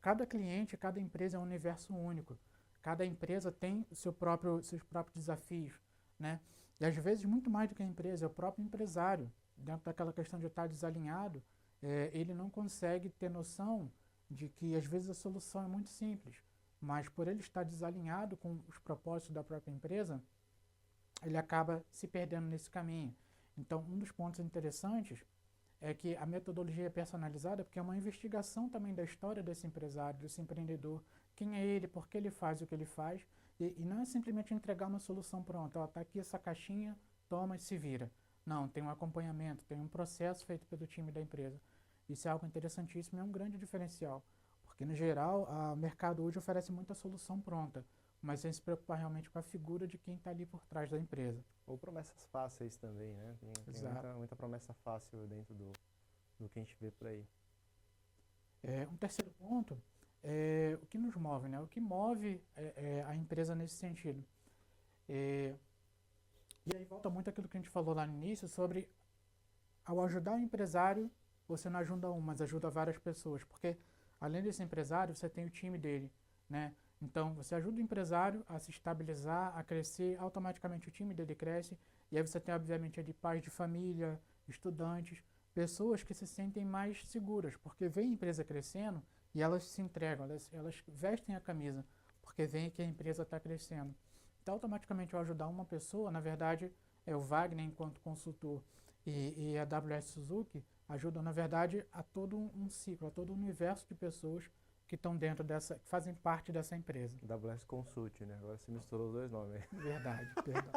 Cada cliente, cada empresa é um universo único. Cada empresa tem seus próprios desafios, né? E às vezes, muito mais do que a empresa, é o próprio empresário. Dentro daquela questão de estar desalinhado, ele não consegue ter noção de que às vezes a solução é muito simples, mas por ele estar desalinhado com os propósitos da própria empresa, ele acaba se perdendo nesse caminho. Então, um dos pontos interessantes é que a metodologia é personalizada porque é uma investigação também da história desse empresário, desse empreendedor, quem é ele, por que ele faz o que ele faz, e não é simplesmente entregar uma solução pronta, ó, tá aqui essa caixinha, toma e se vira. Não, tem um acompanhamento, tem um processo feito pelo time da empresa. Isso é algo interessantíssimo e é um grande diferencial, porque no geral o mercado hoje oferece muita solução pronta, mas sem se preocupar realmente com a figura de quem está ali por trás da empresa. Ou promessas fáceis também, né? Tem muita promessa fácil dentro do que a gente vê por aí. Um terceiro ponto é o que nos move, né? O que move a empresa nesse sentido. E aí volta muito aquilo que a gente falou lá no início sobre ao ajudar o empresário, você não ajuda um, mas ajuda várias pessoas, porque além desse empresário, você tem o time dele, né? Então, você ajuda o empresário a se estabilizar, a crescer, automaticamente o time dele cresce, e aí você tem, obviamente, ali pais de família, estudantes, pessoas que se sentem mais seguras, porque veem a empresa crescendo e elas se entregam, elas vestem a camisa, porque veem que a empresa está crescendo. Então, automaticamente, ao ajudar uma pessoa, na verdade, o Wagner, enquanto consultor, e a AWS Suzuki, ajudam, na verdade, a todo um ciclo, a todo um universo de pessoas que estão dentro dessa, que fazem parte dessa empresa. AWS Consult, né? Agora você misturou os dois nomes. Verdade, perdão.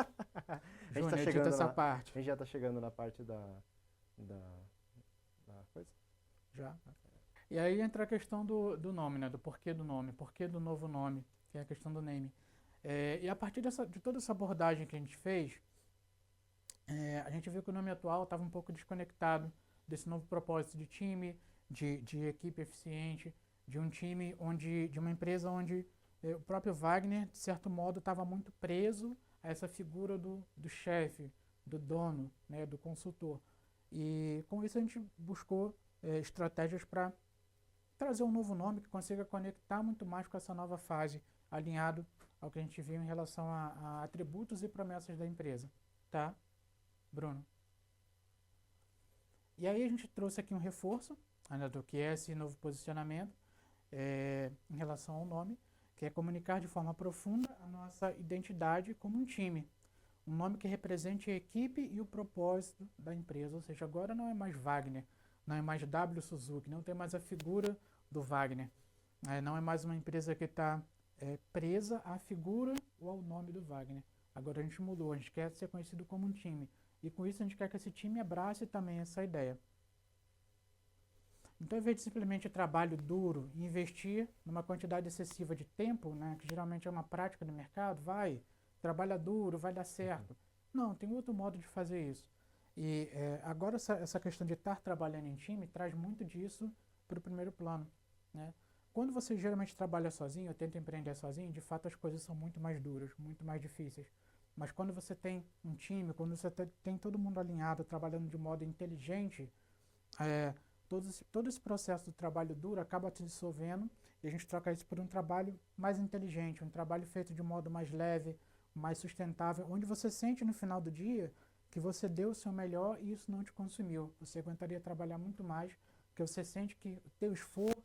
A gente tá chegando essa parte. A gente já está chegando na parte da coisa? Já. E aí entra a questão do nome, né? Do porquê do nome, porquê do novo nome, que é a questão do name. E a partir de toda essa abordagem que a gente fez, a gente viu que o nome atual estava um pouco desconectado desse novo propósito de time, de equipe eficiente, de um time de uma empresa onde o próprio Wagner, de certo modo, estava muito preso a essa figura do chefe, do dono, né, do consultor. E com isso a gente buscou estratégias para trazer um novo nome que consiga conectar muito mais com essa nova fase, alinhado ao que a gente viu em relação a atributos e promessas da empresa. Tá? Bruno? E aí a gente trouxe aqui um reforço do que é esse novo posicionamento em relação ao nome, que é comunicar de forma profunda a nossa identidade como um time. Um nome que represente a equipe e o propósito da empresa, ou seja, agora não é mais Wagner, não é mais W Suzuki, não tem mais a figura do Wagner, não é mais uma empresa que está presa à figura ou ao nome do Wagner. Agora a gente mudou, a gente quer ser conhecido como um time, e com isso a gente quer que esse time abrace também essa ideia. Então, ao invés de simplesmente trabalho duro e investir numa quantidade excessiva de tempo, né, que geralmente é uma prática no mercado, trabalha duro, vai dar certo. Não, tem outro modo de fazer isso. E agora essa questão de estar trabalhando em time traz muito disso para o primeiro plano, né? Quando você geralmente trabalha sozinho, ou tenta empreender sozinho, de fato as coisas são muito mais duras, muito mais difíceis. Mas quando você tem um time, quando você tem todo mundo alinhado, trabalhando de modo inteligente, todo esse processo do trabalho duro acaba se dissolvendo e a gente troca isso por um trabalho mais inteligente, um trabalho feito de modo mais leve, mais sustentável, onde você sente no final do dia que você deu o seu melhor e isso não te consumiu. Você aguentaria trabalhar muito mais, porque você sente que o teu esforço,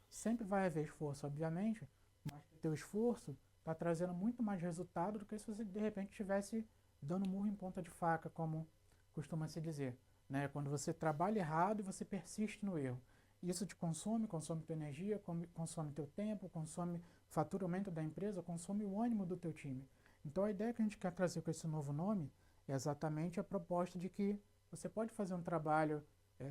sempre vai haver esforço, obviamente, mas o teu esforço está trazendo muito mais resultado do que se você de repente estivesse dando murro em ponta de faca, como costuma se dizer, né? Quando você trabalha errado e você persiste no erro. Isso te consome tua energia, consome teu tempo, consome o faturamento da empresa, consome o ânimo do teu time. Então a ideia que a gente quer trazer com esse novo nome é exatamente a proposta de que você pode fazer um trabalho,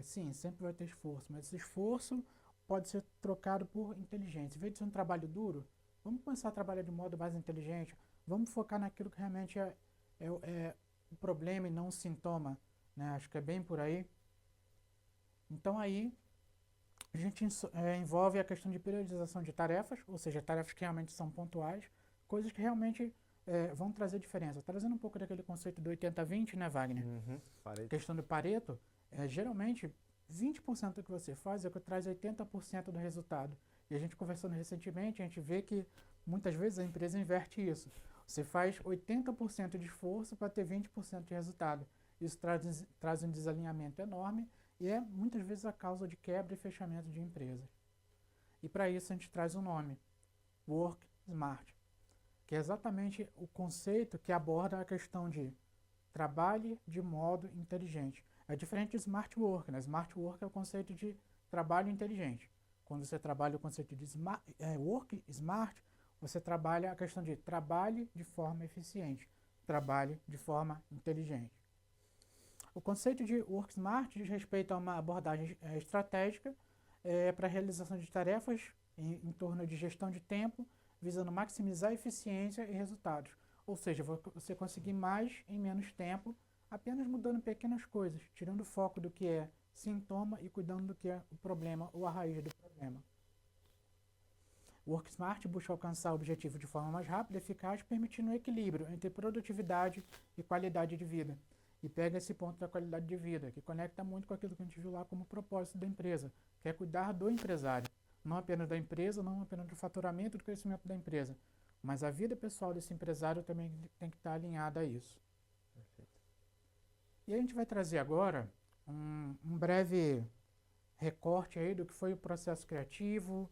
sim, sempre vai ter esforço, mas esse esforço pode ser trocado por inteligência. Em vez de ser um trabalho duro, vamos começar a trabalhar de modo mais inteligente, vamos focar naquilo que realmente o problema e não o sintoma, né? Acho que é bem por aí. Então aí a gente envolve a questão de periodização de tarefas, ou seja, tarefas que realmente são pontuais, coisas que realmente vão trazer diferença. Trazendo um pouco daquele conceito do 80-20, né, Wagner? Pareto. Questão do Pareto, geralmente 20% do que você faz é o que traz 80% do resultado. E a gente conversando recentemente, a gente vê que muitas vezes a empresa inverte isso. Você faz 80% de esforço para ter 20% de resultado. Isso traz um desalinhamento enorme e é muitas vezes a causa de quebra e fechamento de empresas. E para isso a gente traz um nome, Work Smart, que é exatamente o conceito que aborda a questão de trabalhe de modo inteligente. É diferente de Smart Work, né? Smart Work é o conceito de trabalho inteligente. Quando você trabalha o conceito de Work Smart, você trabalha a questão de trabalhe de forma eficiente, trabalhe de forma inteligente. O conceito de Work Smart diz respeito a uma abordagem estratégica para a realização de tarefas em torno de gestão de tempo, visando maximizar a eficiência e resultados. Ou seja, você conseguir mais em menos tempo, apenas mudando pequenas coisas, tirando o foco do que é sintoma e cuidando do que é o problema ou a raiz do problema. O Work Smart busca alcançar o objetivo de forma mais rápida e eficaz, permitindo um equilíbrio entre produtividade e qualidade de vida. E pega esse ponto da qualidade de vida, que conecta muito com aquilo que a gente viu lá como propósito da empresa, que é cuidar do empresário. Não apenas da empresa, não apenas do faturamento e do crescimento da empresa, mas a vida pessoal desse empresário também tem que estar alinhada a isso. Perfeito. E a gente vai trazer agora um breve recorte aí do que foi o processo criativo,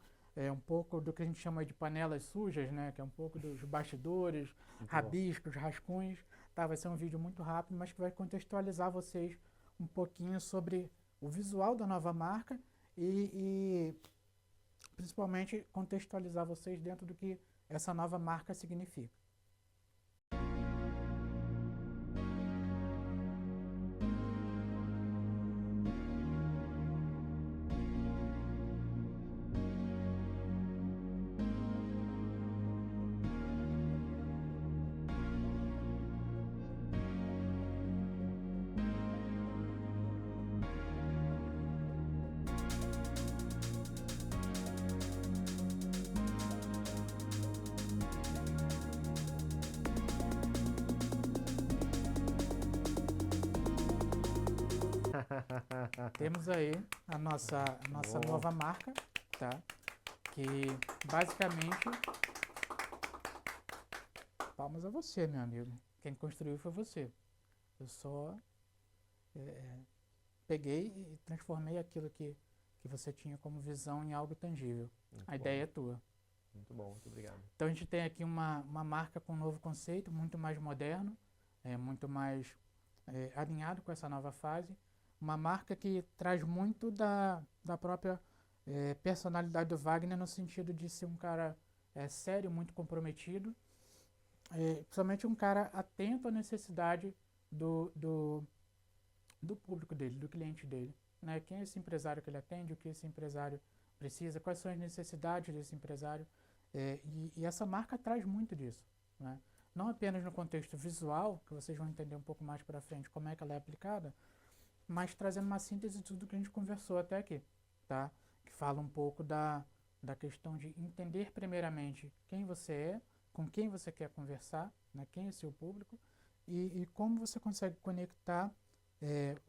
um pouco do que a gente chama de panelas sujas, né, que é um pouco dos bastidores, rabiscos, rascunhos. Tá, vai ser um vídeo muito rápido, mas que vai contextualizar vocês um pouquinho sobre o visual da nova marca e principalmente contextualizar vocês dentro do que essa nova marca significa. Temos aí a nossa nova marca, tá? Que basicamente, palmas a você, meu amigo. Quem construiu foi você. Eu só peguei e transformei aquilo que você tinha como visão em algo tangível. A ideia é tua. Muito bom, muito obrigado. Então a gente tem aqui uma marca com um novo conceito, muito mais moderno, muito mais alinhado com essa nova fase. Uma marca que traz muito da própria personalidade do Wagner, no sentido de ser um cara sério, muito comprometido, principalmente um cara atento à necessidade do público dele, do cliente dele. Né? Quem é esse empresário que ele atende, o que esse empresário precisa, quais são as necessidades desse empresário. E essa marca traz muito disso. Né? Não apenas no contexto visual, que vocês vão entender um pouco mais para frente como é que ela é aplicada, mas trazendo uma síntese de tudo que a gente conversou até aqui, tá? Que fala um pouco da questão de entender primeiramente quem você é, com quem você quer conversar, né? Quem é seu público, e como você consegue conectar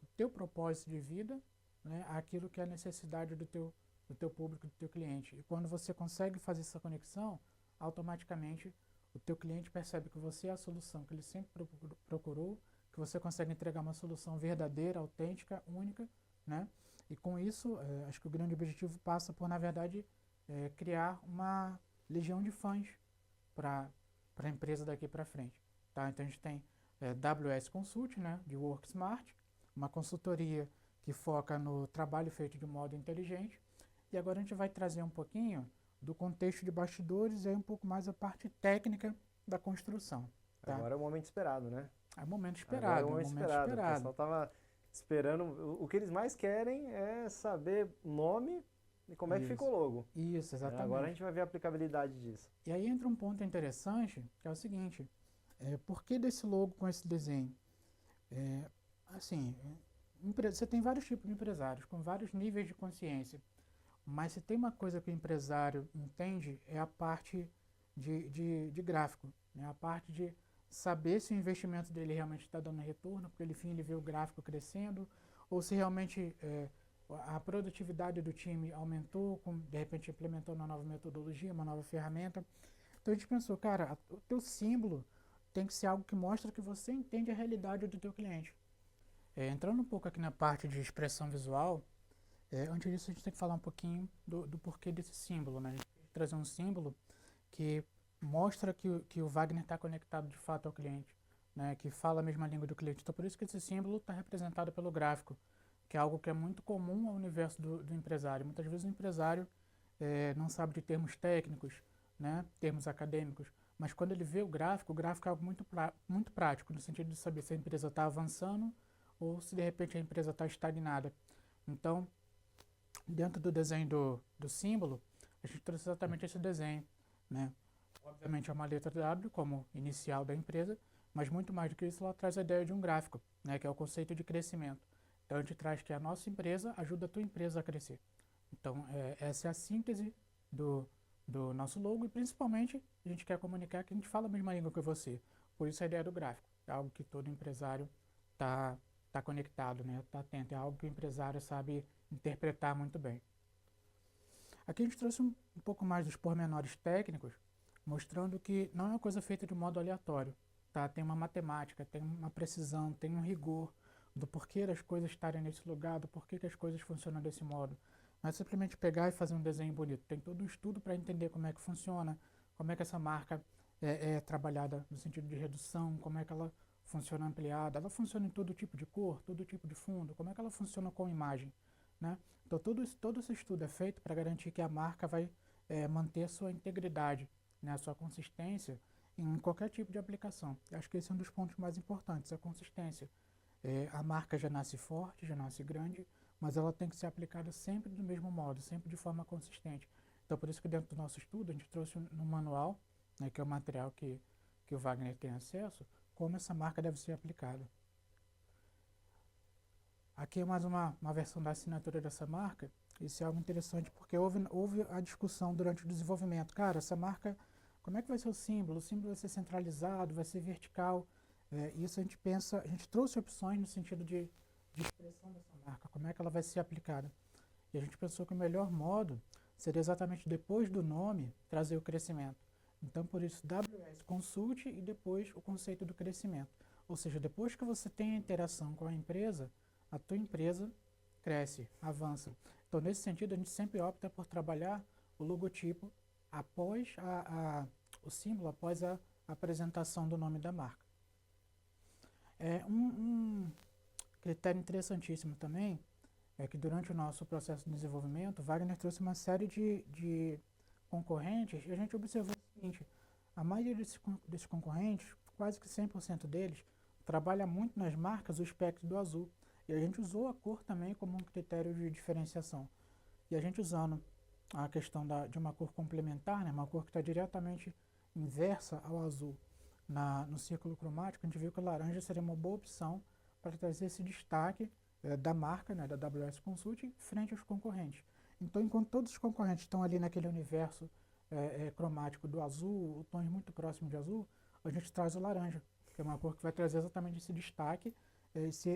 o teu propósito de vida, né, àquilo que é a necessidade do teu público, do teu cliente. E quando você consegue fazer essa conexão, automaticamente o teu cliente percebe que você é a solução que ele sempre procurou, que você consegue entregar uma solução verdadeira, autêntica, única, né? E com isso, acho que o grande objetivo passa por, na verdade, criar uma legião de fãs para a empresa daqui para frente. Tá? Então a gente tem WS Consult, né, de Work Smart, uma consultoria que foca no trabalho feito de modo inteligente. E agora a gente vai trazer um pouquinho do contexto de bastidores e aí um pouco mais a parte técnica da construção. Tá? Agora é o momento esperado, né? É o momento esperado. Agora é o momento esperado. O pessoal estava esperando. O que eles mais querem é saber o nome e como é que ficou o logo. Isso, exatamente. Agora a gente vai ver a aplicabilidade disso. E aí entra um ponto interessante, que é o seguinte. Por que desse logo com esse desenho? Assim, você tem vários tipos de empresários, com vários níveis de consciência. Mas se tem uma coisa que o empresário entende, é a parte de gráfico, né? A parte de saber se o investimento dele realmente está dando retorno, porque enfim ele vê o gráfico crescendo, ou se realmente a produtividade do time aumentou, de repente implementou uma nova metodologia, uma nova ferramenta. Então a gente pensou, cara, o teu símbolo tem que ser algo que mostra que você entende a realidade do teu cliente. Entrando um pouco aqui na parte de expressão visual, antes disso a gente tem que falar um pouquinho do porquê desse símbolo, né? A gente tem que trazer um símbolo que mostra que o Wagner está conectado de fato ao cliente, né? Que fala a mesma língua do cliente. Então por isso que esse símbolo está representado pelo gráfico, que é algo que é muito comum ao universo do empresário. Muitas vezes o empresário não sabe de termos técnicos, né? Termos acadêmicos, mas quando ele vê o gráfico é algo muito prático, no sentido de saber se a empresa está avançando ou se de repente a empresa está estagnada. Então, dentro do desenho do símbolo, a gente trouxe exatamente esse desenho, né? Obviamente é uma letra W como inicial da empresa, mas muito mais do que isso, ela traz a ideia de um gráfico, né? Que é o conceito de crescimento. Então a gente traz que a nossa empresa ajuda a tua empresa a crescer. Então essa é a síntese do nosso logo e principalmente a gente quer comunicar que a gente fala a mesma língua que você. Por isso a ideia do gráfico, é algo que todo empresário está conectado, né? Está atento, é algo que o empresário sabe interpretar muito bem. Aqui a gente trouxe um pouco mais dos pormenores técnicos, mostrando que não é uma coisa feita de modo aleatório, tá? Tem uma matemática, tem uma precisão, tem um rigor do porquê das coisas estarem nesse lugar, do porquê que as coisas funcionam desse modo. Não é simplesmente pegar e fazer um desenho bonito, tem todo um estudo para entender como é que funciona, como é que essa marca é trabalhada no sentido de redução, como é que ela funciona ampliada, ela funciona em todo tipo de cor, todo tipo de fundo, como é que ela funciona com imagem, né? Então todo esse estudo é feito para garantir que a marca vai manter a sua integridade, né, a sua consistência em qualquer tipo de aplicação. Eu acho que esse é um dos pontos mais importantes, a consistência. A marca já nasce forte, já nasce grande, mas ela tem que ser aplicada sempre do mesmo modo, sempre de forma consistente. Então por isso que dentro do nosso estudo a gente trouxe no manual, né, que é o material que o Wagner tem acesso, como essa marca deve ser aplicada. Aqui é mais uma versão da assinatura dessa marca. Isso é algo interessante porque houve a discussão durante o desenvolvimento. Cara, essa marca, como é que vai ser o símbolo? O símbolo vai ser centralizado, vai ser vertical. Isso a gente trouxe opções no sentido de expressão dessa marca, como é que ela vai ser aplicada. E a gente pensou que o melhor modo seria exatamente depois do nome trazer o crescimento. Então, por isso, WS Consult e depois o conceito do crescimento. Ou seja, depois que você tem a interação com a empresa, a tua empresa cresce, avança. Então, nesse sentido, a gente sempre opta por trabalhar o logotipo após o símbolo, após a apresentação do nome da marca. Um critério interessantíssimo também é que durante o nosso processo de desenvolvimento, Wagner trouxe uma série de concorrentes e a gente observou o seguinte: a maioria desses concorrentes, quase que 100% deles, trabalha muito nas marcas o espectro do azul. E a gente usou a cor também como um critério de diferenciação. E a gente usando a questão de uma cor complementar, né, uma cor que está diretamente inversa ao azul no círculo cromático, a gente viu que o laranja seria uma boa opção para trazer esse destaque da marca, né, da WS Consult, frente aos concorrentes. Então, enquanto todos os concorrentes estão ali naquele universo cromático do azul, tons muito próximos de azul, a gente traz o laranja, que é uma cor que vai trazer exatamente esse destaque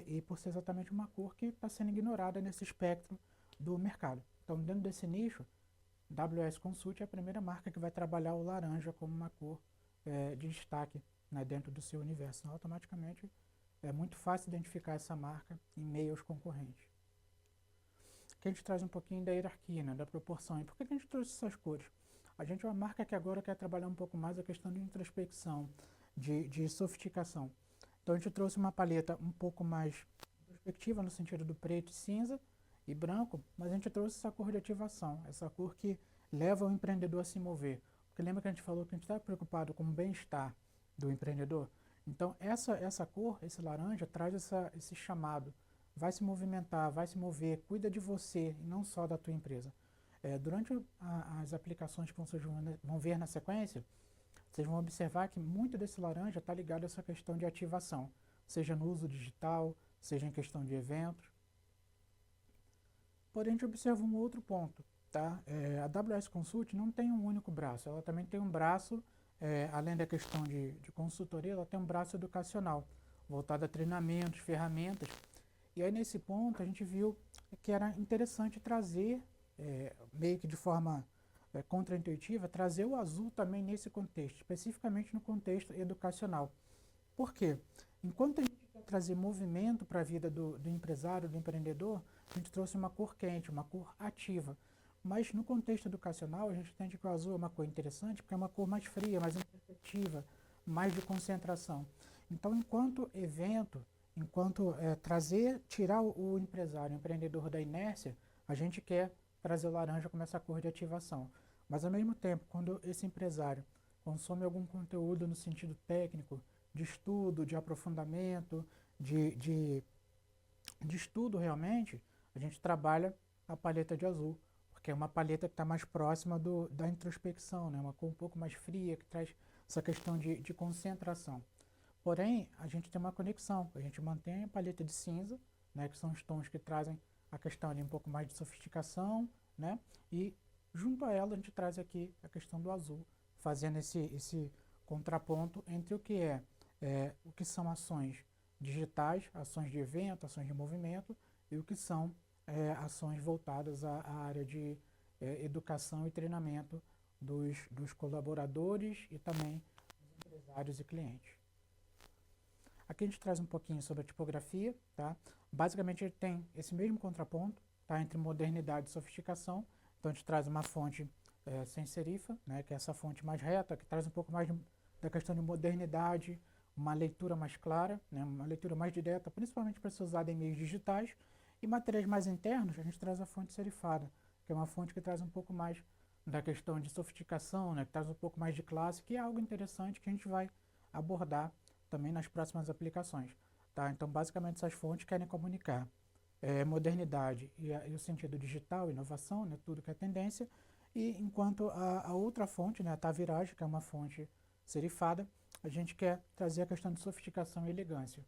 e por ser exatamente uma cor que está sendo ignorada nesse espectro do mercado. Então, dentro desse nicho, WS Consult é a primeira marca que vai trabalhar o laranja como uma cor de destaque, né, dentro do seu universo. Então, automaticamente, é muito fácil identificar essa marca em meio aos concorrentes. Aqui a gente traz um pouquinho da hierarquia, né, da proporção. E por que a gente trouxe essas cores? A gente é uma marca que agora quer trabalhar um pouco mais a questão de introspecção, de sofisticação. Então a gente trouxe uma paleta um pouco mais introspectiva no sentido do preto e cinza e branco, mas a gente trouxe essa cor de ativação, essa cor que leva o empreendedor a se mover. Porque lembra que a gente falou que a gente está preocupado com o bem-estar do empreendedor? Então essa cor, esse laranja, traz esse chamado. Vai se movimentar, vai se mover, cuida de você e não só da tua empresa. Durante as aplicações que vocês vão ver na sequência, vocês vão observar que muito desse laranja está ligado a essa questão de ativação, seja no uso digital, seja em questão de eventos. Porém, a gente observa um outro ponto, tá? A AWS Consult não tem um único braço, ela também tem um braço, além da questão de consultoria, ela tem um braço educacional, voltado a treinamentos, ferramentas. E aí, nesse ponto, a gente viu que era interessante trazer, meio que de forma contraintuitiva, trazer o Azul também nesse contexto, especificamente no contexto educacional. Por quê? Enquanto a gente quer trazer movimento para a vida do empresário, do empreendedor, a gente trouxe uma cor quente, uma cor ativa. Mas no contexto educacional, a gente entende que o azul é uma cor interessante porque é uma cor mais fria, mais introspectiva, mais de concentração. Então, enquanto evento, enquanto tirar o empresário, o empreendedor da inércia, a gente quer trazer o laranja como essa cor de ativação. Mas, ao mesmo tempo, quando esse empresário consome algum conteúdo no sentido técnico, de estudo, de aprofundamento, de estudo realmente, a gente trabalha a paleta de azul, porque é uma paleta que está mais próxima da introspecção, né? Uma cor um pouco mais fria, que traz essa questão de concentração. Porém, a gente tem uma conexão, a gente mantém a paleta de cinza, né, que são os tons que trazem a questão ali um pouco mais de sofisticação, né, e junto a ela a gente traz aqui a questão do azul, fazendo esse contraponto entre o que o que são ações digitais, ações de evento, ações de movimento, e o que são ações voltadas à área de educação e treinamento dos colaboradores e também dos empresários e clientes. Aqui a gente traz um pouquinho sobre a tipografia, tá? Basicamente ele tem esse mesmo contraponto, tá? Entre modernidade e sofisticação. Então a gente traz uma fonte sem serifa, né? Que é essa fonte mais reta, que traz um pouco mais da questão de modernidade, uma leitura mais clara, né? Uma leitura mais direta, principalmente para ser usada em meios digitais. E materiais mais internos, a gente traz a fonte serifada, que é uma fonte que traz um pouco mais da questão de sofisticação, né? Que traz um pouco mais de classe, que é algo interessante que a gente vai abordar também nas próximas aplicações. Tá? Então, basicamente, essas fontes querem comunicar modernidade e o sentido digital, inovação, né? Tudo que é tendência, e enquanto a outra fonte, né? A Tavirage, que é uma fonte serifada, a gente quer trazer a questão de sofisticação e elegância.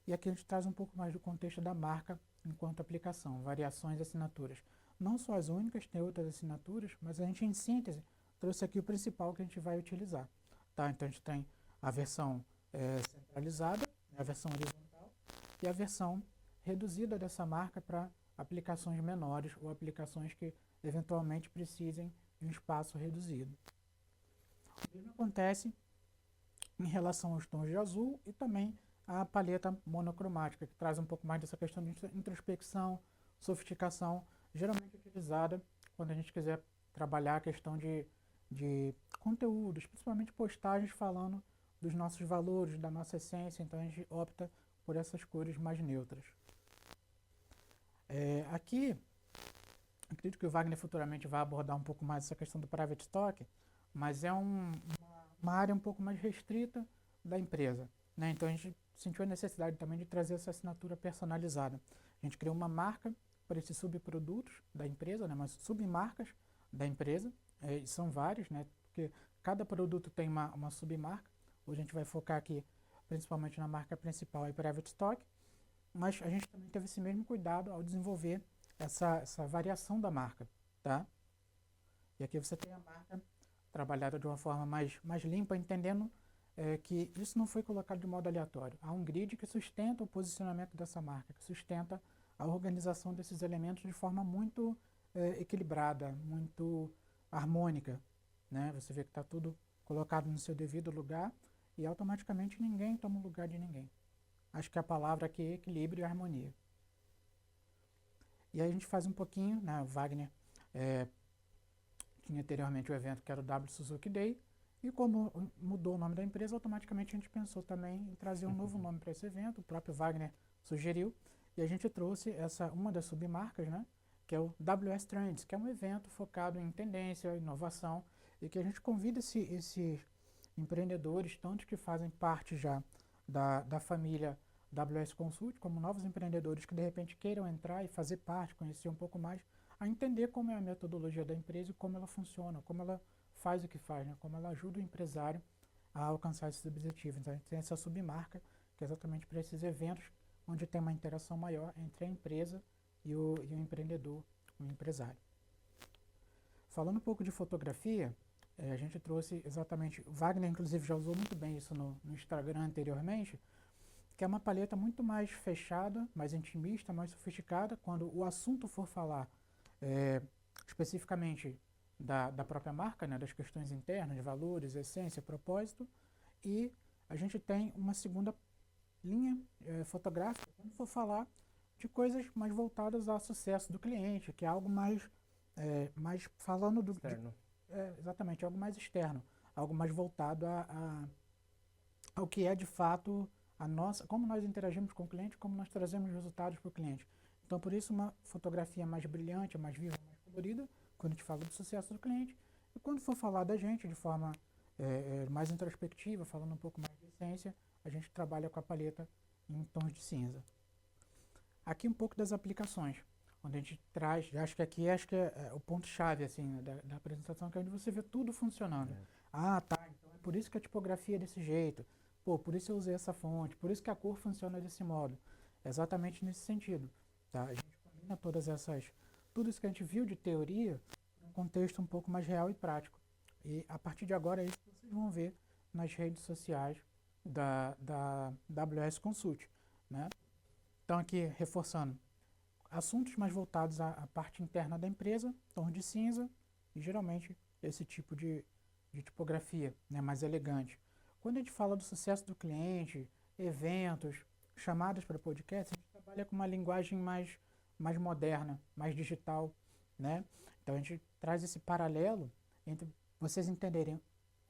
E aqui a gente traz um pouco mais do contexto da marca enquanto aplicação, variações e assinaturas. Não só as únicas, tem outras assinaturas, mas a gente, em síntese, trouxe aqui o principal que a gente vai utilizar. Tá? Então a gente tem a versão centralizada, a versão horizontal, e a versão reduzida dessa marca para aplicações menores ou aplicações que eventualmente precisem de um espaço reduzido. O mesmo acontece em relação aos tons de azul e também a paleta monocromática, que traz um pouco mais dessa questão de introspecção, sofisticação, geralmente utilizada quando a gente quiser trabalhar a questão de conteúdos, principalmente postagens falando dos nossos valores, da nossa essência, então a gente opta por essas cores mais neutras. Aqui, acredito que o Wagner futuramente vai abordar um pouco mais essa questão do private stock, mas é uma área um pouco mais restrita da empresa, né? Então a gente sentiu a necessidade também de trazer essa assinatura personalizada. A gente criou uma marca para esses subprodutos da empresa, né? Mas submarcas da empresa, e são vários, né? Porque cada produto tem uma submarca. Hoje a gente vai focar aqui principalmente na marca principal e private stock, mas a gente também teve esse mesmo cuidado ao desenvolver essa variação da marca, tá? E aqui você tem a marca trabalhada de uma forma mais limpa, entendendo que isso não foi colocado de modo aleatório. Há um grid que sustenta o posicionamento dessa marca, que sustenta a organização desses elementos de forma muito equilibrada, muito harmônica, né? Você vê que está tudo colocado no seu devido lugar e automaticamente ninguém toma o lugar de ninguém. Acho que a palavra aqui é equilíbrio e harmonia. E aí a gente faz um pouquinho, né? O Wagner tinha anteriormente o evento que era o W Suzuki Day, e como mudou o nome da empresa, automaticamente a gente pensou também em trazer um novo nome para esse evento, o próprio Wagner sugeriu, e a gente trouxe uma das submarcas, né? Que é o WS Trends, que é um evento focado em tendência, inovação, e que a gente convida esses empreendedores, tanto que fazem parte já da família WS Consult, como novos empreendedores que de repente queiram entrar e fazer parte, conhecer um pouco mais, a entender como é a metodologia da empresa e como ela funciona, como ela faz o que faz, né? Como ela ajuda o empresário a alcançar esses objetivos. Então a gente tem essa submarca, que é exatamente para esses eventos onde tem uma interação maior entre a empresa e o empreendedor, o empresário. Falando um pouco de fotografia, a gente trouxe exatamente, o Wagner inclusive já usou muito bem isso no Instagram anteriormente, que é uma paleta muito mais fechada, mais intimista, mais sofisticada, quando o assunto for falar especificamente da própria marca, né, das questões internas, valores, essência, propósito, e a gente tem uma segunda linha fotográfica quando for falar de coisas mais voltadas ao sucesso do cliente, que é algo mais falando do Externo. exatamente, algo mais externo, algo mais voltado ao que é de fato a nossa, como nós interagimos com o cliente, como nós trazemos resultados para o cliente. Então, por isso, uma fotografia mais brilhante, mais viva, mais colorida, quando a gente fala do sucesso do cliente, e quando for falar da gente de forma mais introspectiva, falando um pouco mais de essência, a gente trabalha com a paleta em tons de cinza. Aqui um pouco das aplicações, onde a gente traz, acho que é o ponto-chave assim, da apresentação, que é onde você vê tudo funcionando. Ah, tá, então é por isso que a tipografia é desse jeito, pô, por isso eu usei essa fonte, por isso que a cor funciona desse modo. É exatamente nesse sentido. Tá? A gente combina tudo isso que a gente viu de teoria, num contexto um pouco mais real e prático. E a partir de agora é isso que vocês vão ver nas redes sociais da AWS Consult, né? Então aqui, reforçando, assuntos mais voltados à parte interna da empresa, tons de cinza e geralmente esse tipo de tipografia, né, mais elegante. Quando a gente fala do sucesso do cliente, eventos, chamadas para podcast, a gente trabalha com uma linguagem mais moderna, mais digital, né? Então a gente traz esse paralelo entre vocês entenderem o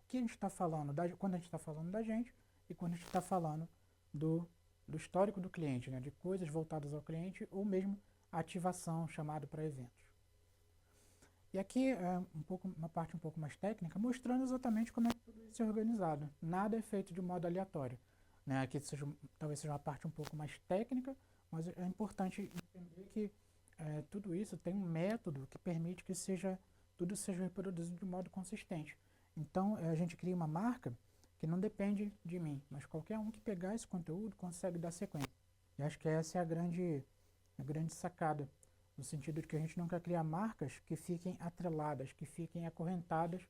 que a gente está falando, quando a gente está falando da gente e quando a gente está falando do histórico do cliente, né? De coisas voltadas ao cliente ou mesmo ativação, chamado para eventos. E aqui é uma parte um pouco mais técnica, mostrando exatamente como é que tudo isso é organizado. Nada é feito de modo aleatório, né? Aqui talvez seja uma parte um pouco mais técnica, mas é importante entender que tudo isso tem um método que permite que tudo seja reproduzido de modo consistente. Então, a gente cria uma marca que não depende de mim, mas qualquer um que pegar esse conteúdo consegue dar sequência. E acho que essa é a grande sacada, no sentido de que a gente não quer criar marcas que fiquem atreladas, que fiquem acorrentadas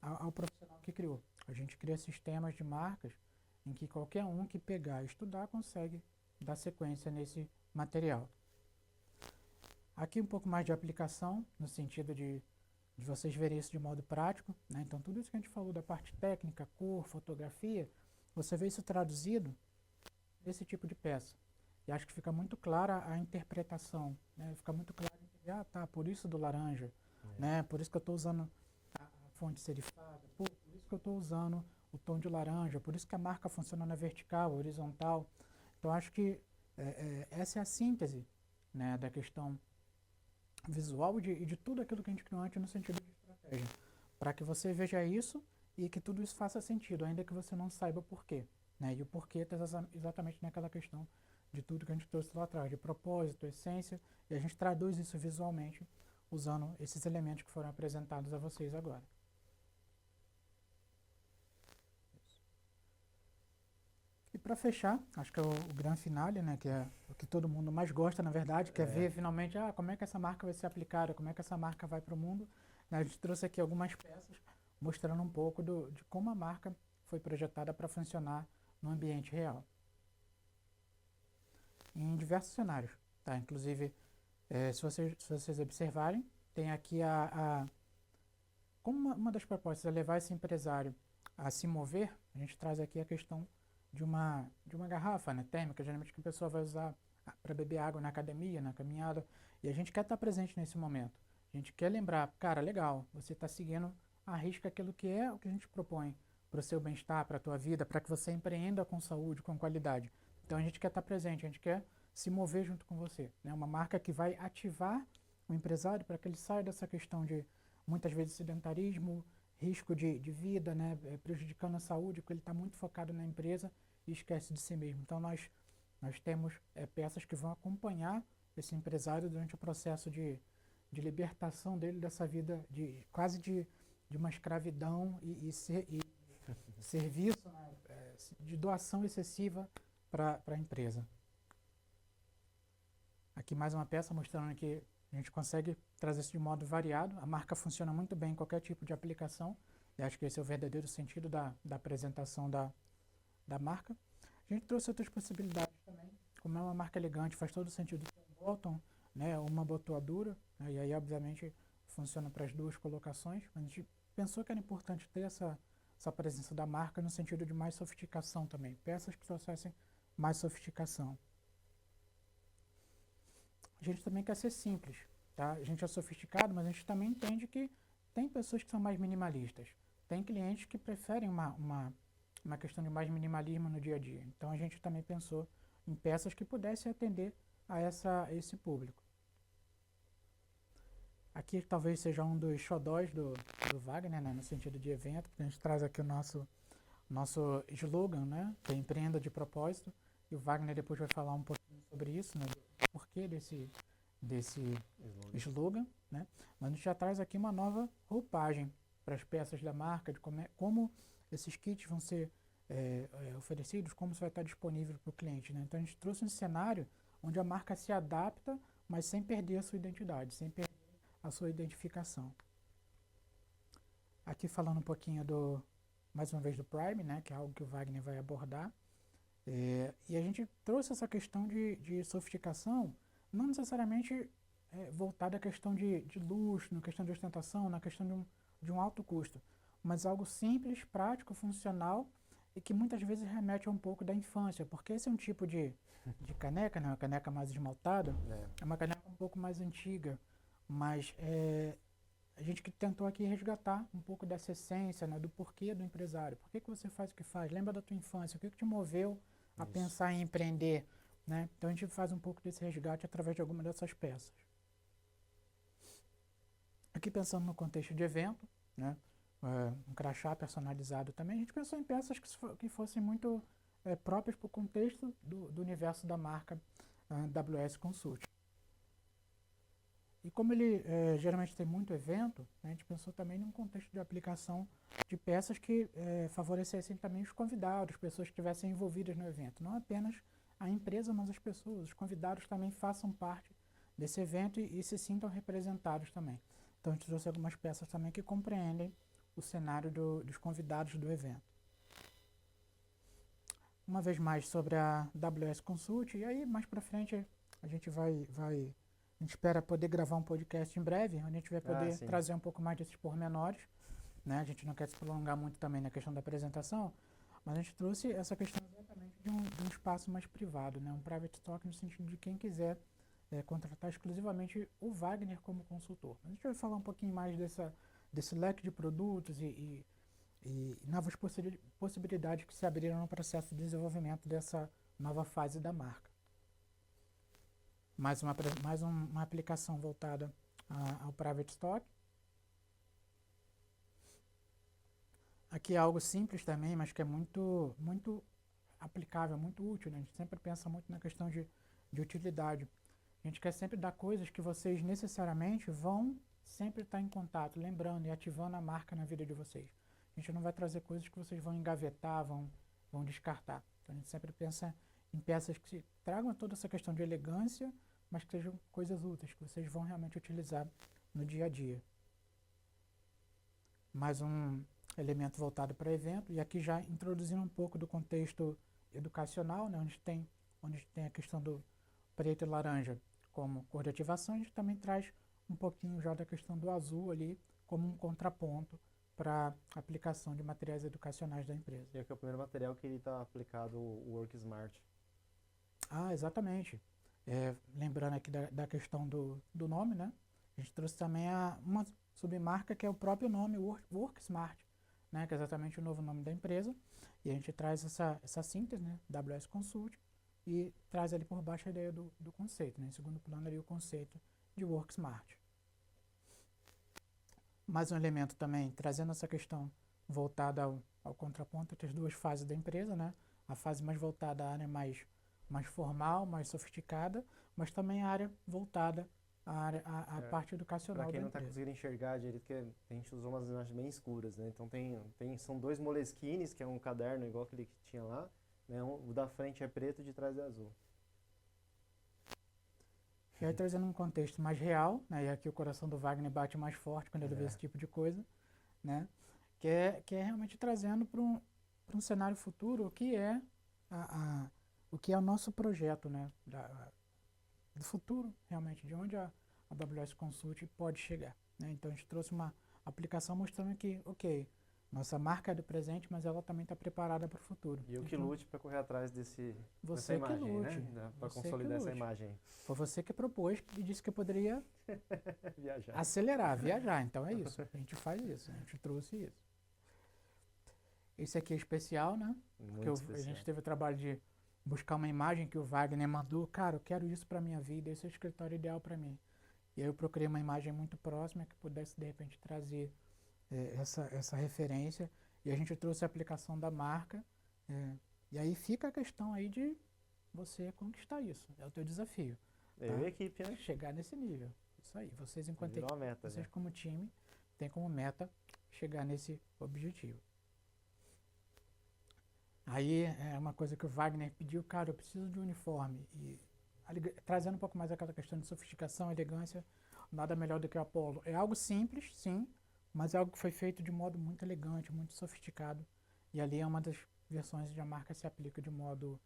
ao profissional que criou. A gente cria sistemas de marcas em que qualquer um que pegar e estudar consegue dar sequência nesse material. Aqui um pouco mais de aplicação, no sentido de vocês verem isso de modo prático, né? Então tudo isso que a gente falou da parte técnica, cor, fotografia, você vê isso traduzido nesse tipo de peça. E acho que fica muito clara a interpretação, né? Fica muito claro, tá, por isso do laranja, né? Por isso que eu estou usando a fonte serifada, por isso que eu estou usando o tom de laranja, por isso que a marca funciona na vertical, horizontal. Então acho que essa é a síntese, né, da questão visual e de tudo aquilo que a gente criou antes no sentido de estratégia, para que você veja isso e que tudo isso faça sentido, ainda que você não saiba o porquê, né? E o porquê está exatamente naquela questão de tudo que a gente trouxe lá atrás, de propósito, essência, e a gente traduz isso visualmente usando esses elementos que foram apresentados a vocês agora. E para fechar, acho que é o grande finale, né, que é o que todo mundo mais gosta, na verdade, que é ver finalmente como é que essa marca vai ser aplicada, como é que essa marca vai para o mundo. A gente trouxe aqui algumas peças mostrando um pouco de como a marca foi projetada para funcionar no ambiente real. Em diversos cenários, tá? Inclusive, se vocês observarem, tem aqui como uma das propostas é levar esse empresário a se mover, a gente traz aqui a questão de uma garrafa, né, térmica, geralmente que a pessoa vai usar para beber água na academia, na caminhada, e a gente quer estar presente nesse momento. A gente quer lembrar, cara, legal, você está seguindo à risca aquilo que é o que a gente propõe para o seu bem-estar, para a tua vida, para que você empreenda com saúde, com qualidade. Então a gente quer estar presente, a gente quer se mover junto com você, né? Uma marca que vai ativar o empresário para que ele saia dessa questão de, muitas vezes, sedentarismo, risco de vida, né? Prejudicando a saúde, porque ele está muito focado na empresa e esquece de si mesmo. Então nós temos peças que vão acompanhar esse empresário durante o processo de libertação dele dessa vida quase de de uma escravidão e serviço, né, de doação excessiva para a empresa. Aqui mais uma peça mostrando que a gente consegue trazer isso de modo variado. A marca funciona muito bem em qualquer tipo de aplicação. E acho que esse é o verdadeiro sentido da apresentação da marca. A gente trouxe outras possibilidades também. Como é uma marca elegante, faz todo sentido ter um bottom, né, uma botoadura, né, e aí obviamente funciona para as duas colocações. Mas a gente pensou que era importante ter essa presença da marca no sentido de mais sofisticação também. Peças que trouxessem mais sofisticação. A gente também quer ser simples, tá? A gente é sofisticado, mas a gente também entende que tem pessoas que são mais minimalistas. Tem clientes que preferem uma questão de mais minimalismo no dia a dia. Então a gente também pensou em peças que pudessem atender a esse público. Aqui talvez seja um dos xodóis do Wagner, né, no sentido de evento, porque a gente traz aqui o nosso slogan, né, que é empreenda de propósito, e o Wagner depois vai falar um pouquinho sobre isso, né, do porquê desse slogan, né, mas a gente já traz aqui uma nova roupagem para as peças da marca, de como esses kits vão ser oferecidos, como isso vai estar disponível para o cliente, né. Então a gente trouxe um cenário onde a marca se adapta, mas sem perder a sua identidade, sem perder a sua identificação. Aqui falando um pouquinho mais uma vez do Prime, né, que é algo que o Wagner vai abordar. E a gente trouxe essa questão de sofisticação, não necessariamente voltada à questão de luxo, na questão de ostentação, na questão de um alto custo, mas algo simples, prático, funcional e que muitas vezes remete a um pouco da infância, porque esse é um tipo de caneca, né, uma caneca mais esmaltada, é uma caneca um pouco mais antiga, mas a gente que tentou aqui resgatar um pouco dessa essência, né, do porquê do empresário. Por que você faz o que faz? Lembra da tua infância? O que te moveu a pensar em empreender? Né? Então a gente faz um pouco desse resgate através de alguma dessas peças. Aqui pensando no contexto de evento, né, um crachá personalizado também, a gente pensou em peças que fossem muito próprias para o contexto do universo da marca WS Consult. E como ele geralmente tem muito evento, né, a gente pensou também num contexto de aplicação de peças que favorecessem também os convidados, pessoas que estivessem envolvidas no evento. Não apenas a empresa, mas as pessoas, os convidados também façam parte desse evento e se sintam representados também. Então a gente trouxe algumas peças também que compreendem o cenário dos convidados do evento. Uma vez mais sobre a WS Consult, e aí mais para frente a gente a gente espera poder gravar um podcast em breve, onde a gente vai poder trazer um pouco mais desses pormenores, né? A gente não quer se prolongar muito também na questão da apresentação, mas a gente trouxe essa questão exatamente de um espaço mais privado, né? Um private talk no sentido de quem quiser contratar exclusivamente o Wagner como consultor. A gente vai falar um pouquinho mais desse leque de produtos e novas possibilidades que se abriram no processo de desenvolvimento dessa nova fase da marca. Mais uma aplicação voltada ao Private Stock. Aqui é algo simples também, mas que é muito, muito aplicável, muito útil, né? A gente sempre pensa muito na questão de utilidade. A gente quer sempre dar coisas que vocês necessariamente vão sempre estar em contato, lembrando e ativando a marca na vida de vocês. A gente não vai trazer coisas que vocês vão engavetar, vão descartar. Então a gente sempre pensa em peças que tragam toda essa questão de elegância, mas que sejam coisas úteis, que vocês vão realmente utilizar no dia a dia. Mais um elemento voltado para evento, e aqui já introduzindo um pouco do contexto educacional, né, onde tem a questão do preto e laranja como cor de ativação, a gente também traz um pouquinho já da questão do azul ali como um contraponto para a aplicação de materiais educacionais da empresa. E aqui é o primeiro material que ele está aplicado, o Work Smart. Ah, exatamente. Lembrando aqui da questão do nome, né? A gente trouxe também uma submarca que é o próprio nome, Work Smart, né? Que é exatamente o novo nome da empresa. E a gente traz essa síntese, né? WS Consult, e traz ali por baixo a ideia do conceito, né? Em segundo plano ali o conceito de Work Smart. Mais um elemento também, trazendo essa questão voltada ao contraponto entre as duas fases da empresa, né? A fase mais voltada à área mais formal, mais sofisticada, mas também a área voltada a parte educacional Para quem da não está empresa. conseguindo enxergar direito, que a gente usou umas imagens bem escuras, né? Então são dois moleskines, que é um caderno igual aquele que tinha lá, né? O da frente é preto e de trás é azul. E aí trazendo um contexto mais real, né? E aqui o coração do Wagner bate mais forte quando ele vê esse tipo de coisa, né? Que é realmente trazendo para um cenário futuro o que é o que é o nosso projeto, né? Do futuro, realmente, de onde a AWS Consult pode chegar, né? Então a gente trouxe uma aplicação mostrando que, ok, nossa marca é do presente, mas ela também está preparada para o futuro. E eu que Então, lute para correr atrás dessa você que imagem, lute, né? Para você que consolidar essa lute. imagem. Foi você que propôs e disse que eu poderia Viajar. acelerar, viajar. Então é isso. A gente faz isso. A gente trouxe isso. Esse aqui é especial, né? Porque Muito a especial. gente teve o trabalho de buscar uma imagem que o Wagner mandou. Cara, eu quero isso para minha vida. Esse é o escritório ideal para mim. E aí eu procurei uma imagem muito próxima que pudesse, de repente, trazer essa referência. E a gente trouxe a aplicação da marca. E aí fica a questão aí de você conquistar isso. É o teu desafio. Eu e a equipe, né? Chegar nesse nível. Isso aí. Vocês, enquanto Virou uma meta, vocês já. como time, têm como meta chegar nesse objetivo. Aí é uma coisa que o Wagner pediu, cara, eu preciso de um uniforme. E trazendo um pouco mais aquela questão de sofisticação, elegância, nada melhor do que o Apollo. É algo simples, sim, mas é algo que foi feito de modo muito elegante, muito sofisticado. E ali é uma das versões onde a marca se aplica de modo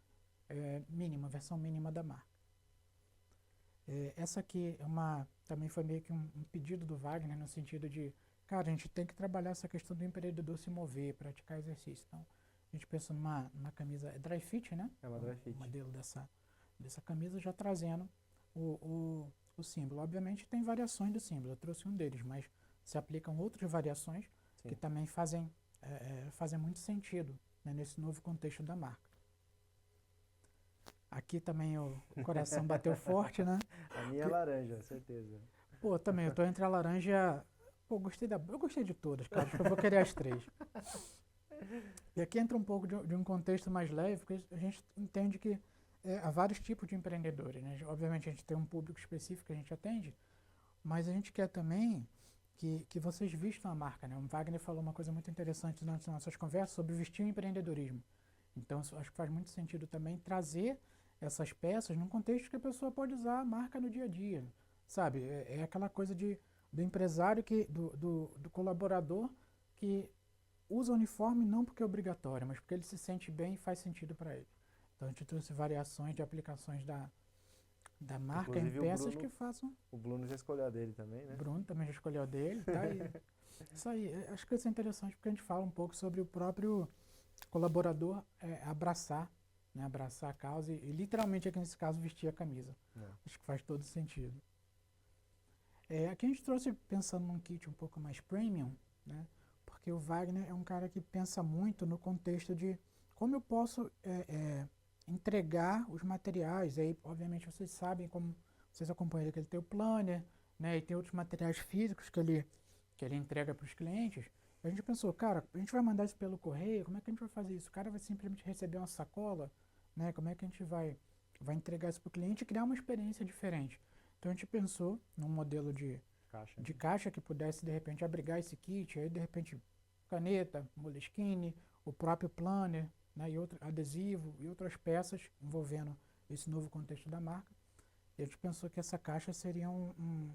mínimo, a versão mínima da marca. Essa aqui também foi meio que um pedido do Wagner, no sentido de, cara, a gente tem que trabalhar essa questão do empreendedor se mover, praticar exercício. Então, a gente pensa numa camisa dry fit, né? É uma dry fit. O modelo dessa camisa já trazendo o símbolo. Obviamente tem variações do símbolo, eu trouxe um deles, mas se aplicam outras variações Sim. que também fazem muito sentido, né, nesse novo contexto da marca. Aqui também o coração bateu forte, né? A minha é laranja, certeza. Pô, também, eu tô entre a laranja. Pô, eu gostei de todas, cara. Acho que eu vou querer as três. E aqui entra um pouco de um contexto mais leve, porque a gente entende que há vários tipos de empreendedores, né? Obviamente a gente tem um público específico que a gente atende, mas a gente quer também que vocês vistam a marca, né? O Wagner falou uma coisa muito interessante nas nossas conversas sobre vestir o empreendedorismo. Então, acho que faz muito sentido também trazer essas peças num contexto que a pessoa pode usar a marca no dia a dia, sabe? É aquela coisa do empresário, do colaborador que usa o uniforme não porque é obrigatório, mas porque ele se sente bem e faz sentido para ele. Então, a gente trouxe variações de aplicações da marca Inclusive, em peças Bruno, que façam... O Bruno já escolheu a dele também, né? O Bruno também já escolheu a dele, tá? Isso aí, acho que isso é interessante porque a gente fala um pouco sobre o próprio colaborador abraçar a causa e literalmente aqui nesse caso vestir a camisa. Acho que faz todo sentido. Aqui a gente trouxe pensando num kit um pouco mais premium, né? Porque o Wagner é um cara que pensa muito no contexto de como eu posso entregar os materiais. Aí, obviamente, vocês sabem, como vocês acompanham, que ele tem o planner, né? E tem outros materiais físicos que ele entrega para os clientes. A gente pensou, cara, a gente vai mandar isso pelo correio, como é que a gente vai fazer isso? O cara vai simplesmente receber uma sacola, né? Como é que a gente vai entregar isso para o cliente e criar uma experiência diferente? Então a gente pensou num modelo de caixa que pudesse, de repente, abrigar esse kit, aí de repente caneta, Moleskine, o próprio planner, né? E outro adesivo e outras peças envolvendo esse novo contexto da marca. E a gente pensou que essa caixa seria um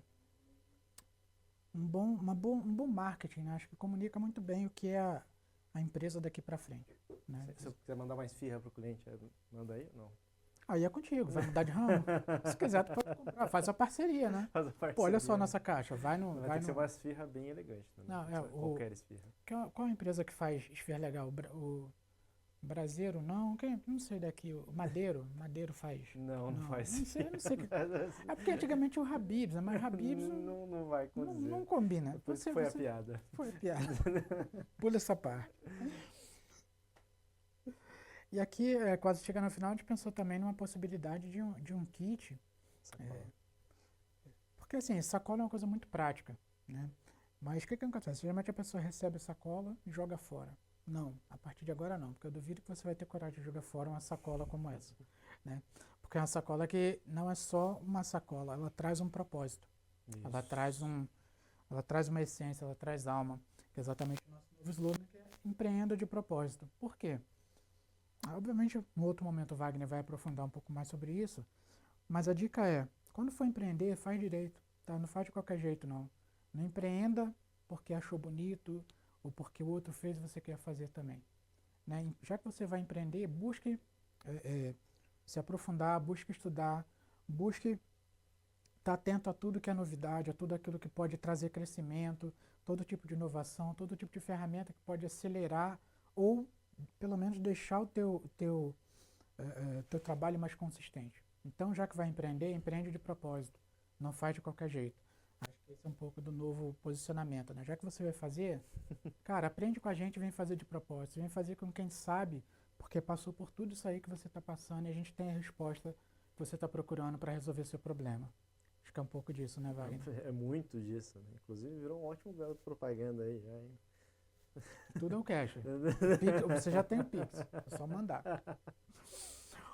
bom marketing, né? Acho que comunica muito bem o que é a empresa daqui para frente, né? Se eu quiser mandar mais firra pro cliente, manda aí ou não? Aí é contigo, vai mudar de ramo. Se quiser, tu pode comprar, faz a parceria, né? Faz a parceria. Pô, olha só a nossa caixa, vai Vai ter que ser uma esfirra bem elegante também. Não, qualquer esfirra. Qual a empresa que faz esfirra legal? O Braseiro? Não, não sei daqui. O Madeiro faz. Não faz. Não sei. É porque antigamente o Habib's, né? Mas Habib's não vai condizer. Não combina. Por isso foi a piada. Foi a piada. Pula essa parte. E aqui, quase chegando no final, a gente pensou também numa possibilidade de um kit. Porque assim, sacola é uma coisa muito prática, né? Mas o que acontece? Geralmente a pessoa recebe a sacola e joga fora. Não, a partir de agora não, porque eu duvido que você vai ter coragem de jogar fora uma sacola como essa, né? Porque é uma sacola que não é só uma sacola, ela traz um propósito, Ela Isso. ela traz uma essência, ela traz alma, que é exatamente o nosso novo slogan, que é empreenda de propósito. Por quê? Obviamente, no outro momento o Wagner vai aprofundar um pouco mais sobre isso, mas a dica é, quando for empreender, faz direito, tá? Não faz de qualquer jeito, não. Não empreenda porque achou bonito ou porque o outro fez e você quer fazer também, né? Já que você vai empreender, busque se aprofundar, busque estudar, busque estar atento a tudo que é novidade, a tudo aquilo que pode trazer crescimento, todo tipo de inovação, todo tipo de ferramenta que pode acelerar ou pelo menos deixar o teu trabalho mais consistente. Então, já que vai empreender, empreende de propósito, não faz de qualquer jeito. Acho que esse é um pouco do novo posicionamento, né? Já que você vai fazer, cara, aprende com a gente e vem fazer de propósito, vem fazer com quem sabe, porque passou por tudo isso aí que você está passando e a gente tem a resposta que você está procurando para resolver seu problema. Acho que é um pouco disso, né, Wagner? É muito disso, né? Inclusive virou um ótimo garoto propaganda aí já, hein? Tudo é o cash. Você já tem o Pix, é só mandar.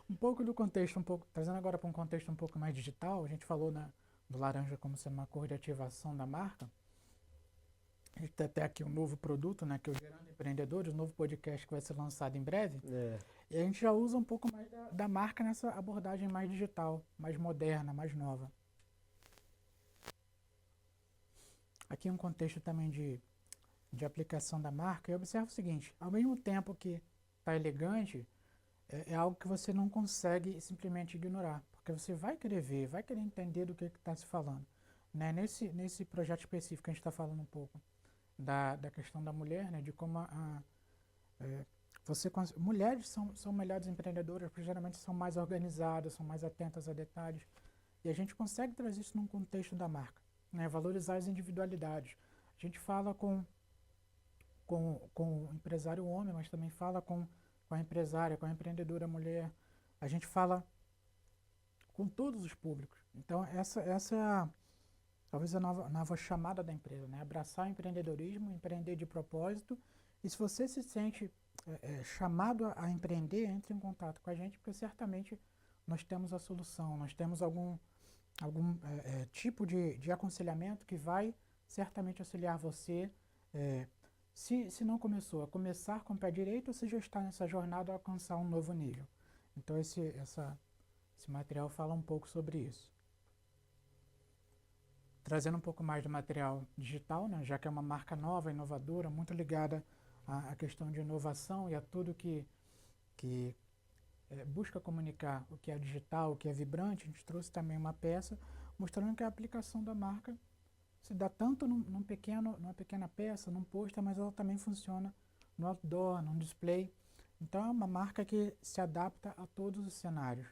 Um pouco do contexto, trazendo agora para um contexto um pouco mais digital, a gente falou do laranja como sendo uma cor de ativação da marca. A gente tem até aqui um novo produto, né, que é o Gerando Empreendedores, um novo podcast que vai ser lançado em breve. É. E a gente já usa um pouco mais da marca nessa abordagem mais digital, mais moderna, mais nova. Aqui um contexto também de aplicação da marca, eu observo o seguinte, ao mesmo tempo que está elegante, é algo que você não consegue simplesmente ignorar, porque você vai querer ver, vai querer entender do que está se falando. Né? Nesse projeto específico, a gente está falando um pouco da questão da mulher, né? De como mulheres são melhores empreendedoras, porque geralmente são mais organizadas, são mais atentas a detalhes, e a gente consegue trazer isso num contexto da marca, né? Valorizar as individualidades. A gente fala com o empresário homem, mas também fala com a empresária, com a empreendedora mulher. A gente fala com todos os públicos. Então, essa é talvez a nova chamada da empresa, né? Abraçar o empreendedorismo, empreender de propósito. E se você se sente chamado a empreender, entre em contato com a gente, porque certamente nós temos a solução, nós temos algum tipo de aconselhamento que vai certamente auxiliar você. Se não começou a começar com o pé direito, você já está nessa jornada a alcançar um novo nível. Então esse material fala um pouco sobre isso. Trazendo um pouco mais de material digital, né, já que é uma marca nova, inovadora, muito ligada à questão de inovação e a tudo que busca comunicar o que é digital, o que é vibrante. A gente trouxe também uma peça mostrando que a aplicação da marca se dá tanto numa pequena peça, num pôster, mas ela também funciona no outdoor, num display. Então é uma marca que se adapta a todos os cenários.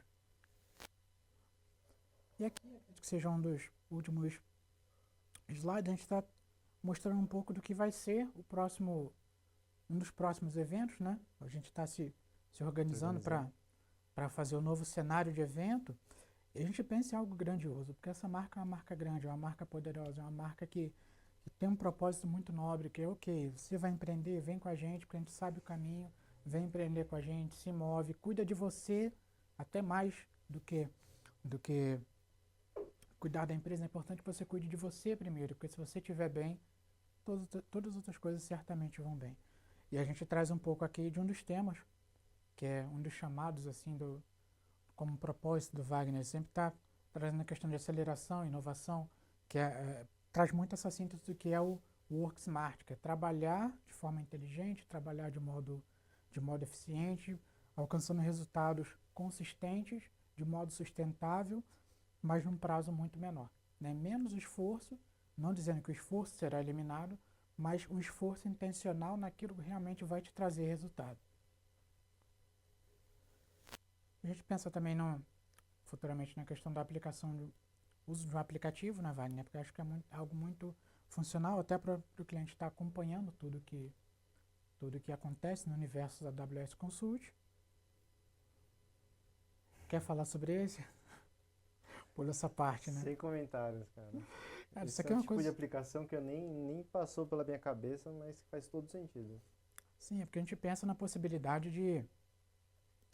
E aqui, que seja um dos últimos slides, a gente está mostrando um pouco do que vai ser um dos próximos eventos, né? A gente está se organizando para fazer o novo cenário de evento. E a gente pensa em algo grandioso, porque essa marca é uma marca grande, é uma marca poderosa, é uma marca que tem um propósito muito nobre, que é ok, você vai empreender, vem com a gente, porque a gente sabe o caminho, vem empreender com a gente, se move, cuida de você, até mais do que cuidar da empresa. É importante que você cuide de você primeiro, porque se você estiver bem, todas as outras coisas certamente vão bem. E a gente traz um pouco aqui de um dos temas, que é um dos chamados assim como propósito do Wagner, sempre está trazendo a questão de aceleração, inovação, que traz muito essa síntese do que é o Work Smart, que é trabalhar de forma inteligente, trabalhar de modo eficiente, alcançando resultados consistentes, de modo sustentável, mas num prazo muito menor. Né? Menos esforço, não dizendo que o esforço será eliminado, mas um esforço intencional naquilo que realmente vai te trazer resultado. A gente pensa também futuramente na questão da aplicação do uso de um aplicativo na Wagner, porque acho que é algo muito funcional até para o cliente estar acompanhando tudo que acontece no universo da AWS Consult. Quer falar sobre esse? Pula essa parte, né? Sem comentários, cara. Cara, Esse isso aqui é é um uma tipo coisa... de aplicação que eu nem passou pela minha cabeça, mas que faz todo sentido. Sim, é porque a gente pensa na possibilidade de...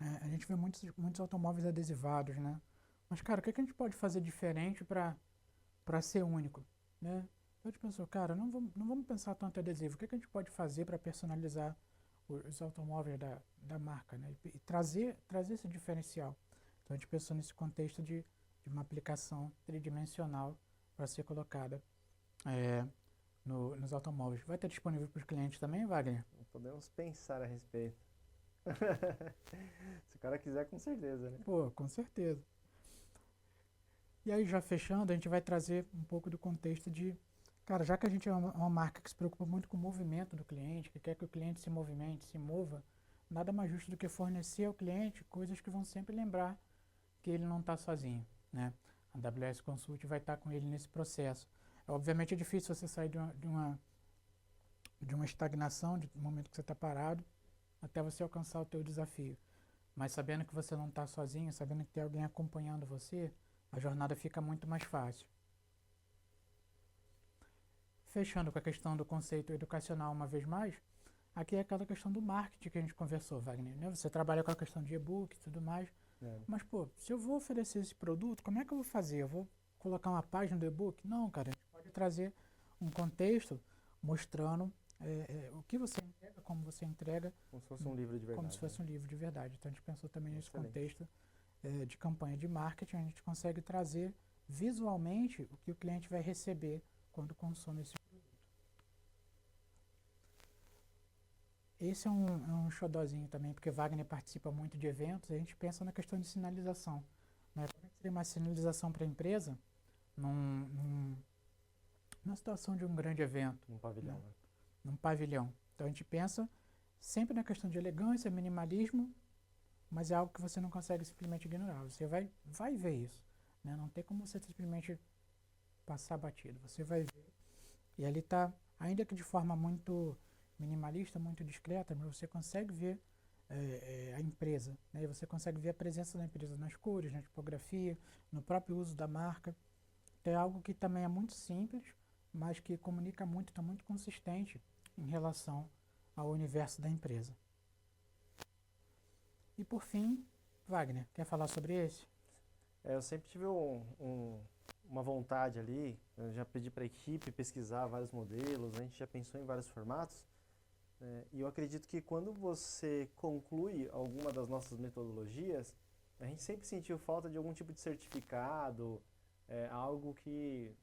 a gente vê muitos automóveis adesivados, né? Mas, cara, o que a gente pode fazer diferente para para ser único, né? Então a gente pensou, cara, não vamos pensar tanto em adesivo. O que a gente pode fazer para personalizar os automóveis da marca, né? E trazer esse diferencial. Então a gente pensou nesse contexto de uma aplicação tridimensional para ser colocada nos automóveis. Vai estar disponível para os clientes também, Wagner? Podemos pensar a respeito. Se o cara quiser, com certeza, né? Pô, com certeza. E aí, já fechando, a gente vai trazer um pouco do contexto de, cara, já que a gente é uma marca que se preocupa muito com o movimento do cliente, que quer que o cliente se movimente, se mova, nada mais justo do que fornecer ao cliente coisas que vão sempre lembrar que ele não está sozinho, né? A AWS Consult vai estar com ele nesse processo. Obviamente é difícil você sair de uma estagnação, de um momento que você está parado, até você alcançar o teu desafio. Mas sabendo que você não está sozinho, sabendo que tem alguém acompanhando você, a jornada fica muito mais fácil. Fechando com a questão do conceito educacional uma vez mais, aqui é aquela questão do marketing que a gente conversou, Wagner, né? Você trabalha com a questão de e-book e tudo mais, mas, pô, se eu vou oferecer esse produto, como é que eu vou fazer? Eu vou colocar uma página do e-book? Não, cara, a gente pode trazer um contexto mostrando o que você entrega, como você entrega. Como se fosse um livro de verdade. Como se fosse um livro de verdade. Então a gente pensou também nesse Excelente. contexto de campanha de marketing, a gente consegue trazer visualmente o que o cliente vai receber quando consome esse produto. Esse é um xodózinho também, porque Wagner participa muito de eventos, e a gente pensa na questão de sinalização, né? Como é que seria uma sinalização para a empresa numa situação de um grande evento? Num pavilhão, né? Num pavilhão. Então a gente pensa sempre na questão de elegância, minimalismo, mas é algo que você não consegue simplesmente ignorar. Você vai ver isso, né? Não tem como você simplesmente passar batido. Você vai ver. E ali está, ainda que de forma muito minimalista, muito discreta, mas você consegue ver a empresa, né? E você consegue ver a presença da empresa nas cores, na tipografia, no próprio uso da marca. Então é algo que também é muito simples, mas que comunica muito, está muito consistente em relação ao universo da empresa. E por fim, Wagner, quer falar sobre esse? Eu sempre tive uma vontade ali, eu já pedi para a equipe pesquisar vários modelos, a gente já pensou em vários formatos, e eu acredito que quando você conclui alguma das nossas metodologias, a gente sempre sentiu falta de algum tipo de certificado, algo que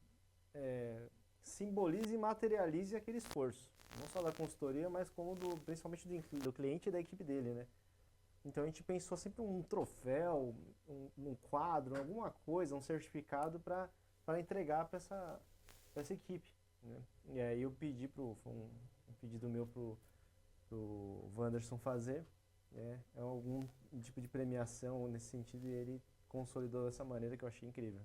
simbolize e materialize aquele esforço, não só da consultoria, mas como principalmente do cliente e da equipe dele, né? Então a gente pensou sempre um troféu, um quadro, alguma coisa, um certificado para entregar para essa equipe, né? E aí eu pedi foi um pedido meu pro Wanderson fazer, né? É algum tipo de premiação nesse sentido, e ele consolidou dessa maneira que eu achei incrível.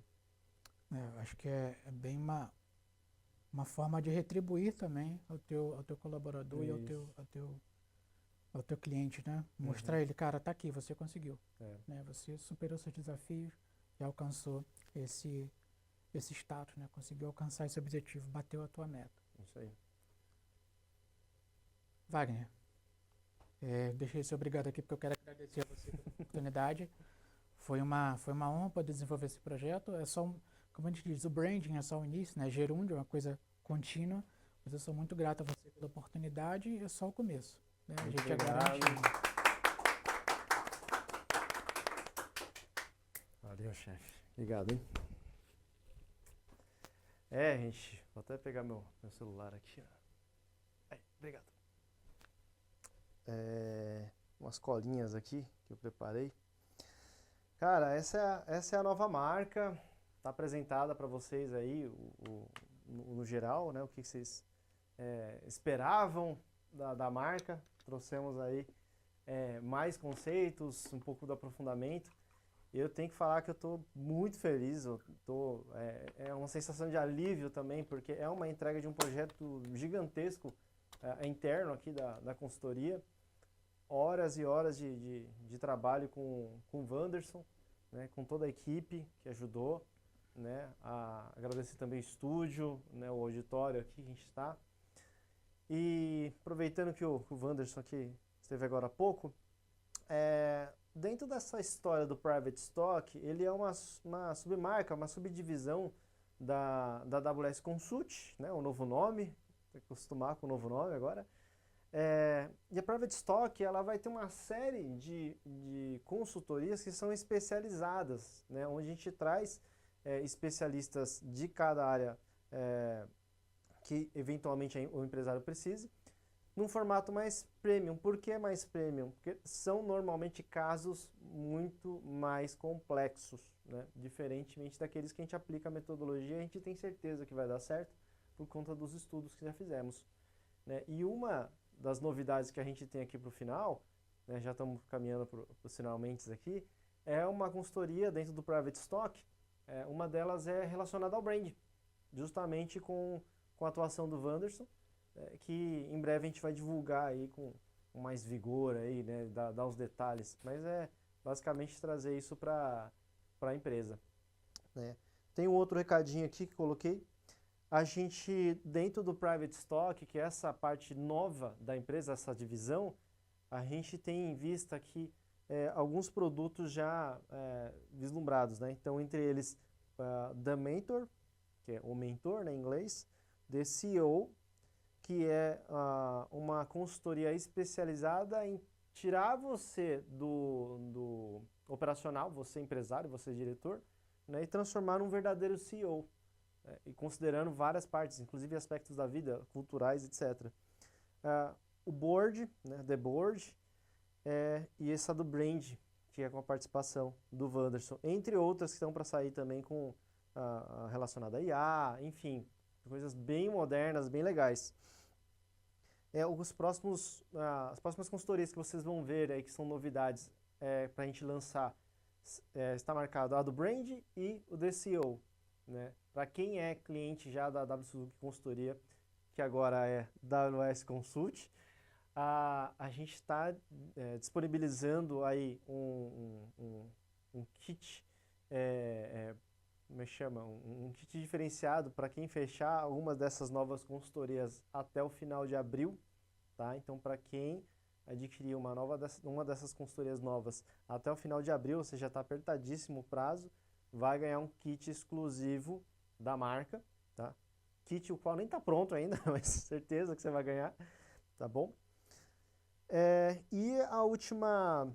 Eu acho que é bem uma forma de retribuir também ao teu colaborador e ao teu cliente, né? Mostrar ele, cara, tá aqui, você conseguiu, né? Você superou seus desafios e alcançou esse status, né? Conseguiu alcançar esse objetivo, bateu a tua meta. Isso aí. Wagner, deixei de ser obrigado aqui porque eu quero agradecer a você pela oportunidade. Foi uma honra poder desenvolver esse projeto. É só como a gente diz, o branding é só o início, né? Gerúndio é uma coisa contínua, mas eu sou muito grato a você pela oportunidade e é só o começo. A gente agradece. Valeu, chefe. Obrigado, hein? Gente, vou até pegar meu celular aqui. Aí, obrigado. Umas colinhas aqui que eu preparei. Cara, essa é a nova marca. Tá apresentada para vocês aí, no geral, né? O que vocês esperavam da marca. Trouxemos aí mais conceitos, um pouco do aprofundamento. Eu tenho que falar que eu estou muito feliz, é uma sensação de alívio também, porque é uma entrega de um projeto gigantesco interno aqui da consultoria. Horas e horas de trabalho com o Wanderson, né, com toda a equipe que ajudou, né, agradecer também o estúdio, né, o auditório aqui que a gente está. E aproveitando que o Wanderson aqui esteve agora há pouco, dentro dessa história do Private Stock, ele é uma submarca, uma subdivisão da AWS Consult, né, o novo nome, tem que acostumar com o novo nome agora. E a Private Stock, ela vai ter uma série de consultorias que são especializadas, né, onde a gente traz especialistas de cada área que eventualmente o empresário precise, num formato mais premium. Por que mais premium? Porque são normalmente casos muito mais complexos, né? Diferentemente daqueles que a gente aplica a metodologia, a gente tem certeza que vai dar certo por conta dos estudos que já fizemos, né? E uma das novidades que a gente tem aqui para o final, né, já estamos caminhando para os finalmente aqui, é uma consultoria dentro do Private Stock. Uma delas é relacionada ao brand, justamente com a atuação do Wanderson, que em breve a gente vai divulgar aí com mais vigor aí, né, dar os detalhes, mas é basicamente trazer isso para a empresa, né. Tem um outro recadinho aqui que coloquei. A gente, dentro do Private Stock, que é essa parte nova da empresa, essa divisão, a gente tem em vista aqui alguns produtos já vislumbrados, né. Então, entre eles, The Mentor, que é o mentor, né, em inglês, The CEO, que é uma consultoria especializada em tirar você do operacional, você empresário, você diretor, né, e transformar num verdadeiro CEO, e considerando várias partes, inclusive aspectos da vida, culturais, etc. O Board, né, The Board, e essa do Brand, que é com a participação do Wanderson, entre outras que estão para sair também com relacionada a IA, enfim, coisas bem modernas, bem legais. As próximas consultorias que vocês vão ver aí, que são novidades para a gente lançar, está marcado a do Brand e o DCO, né? Para quem é cliente já da W Suzuki Consultoria, que agora é AWS Consult, a gente está disponibilizando aí um kit, como é que chama? Um kit diferenciado para quem fechar algumas dessas novas consultorias até o final de abril, tá? Então, para quem adquirir uma dessas consultorias novas até o final de abril, você já está apertadíssimo o prazo, vai ganhar um kit exclusivo da marca, tá? Kit o qual nem está pronto ainda, mas certeza que você vai ganhar, tá bom? E a última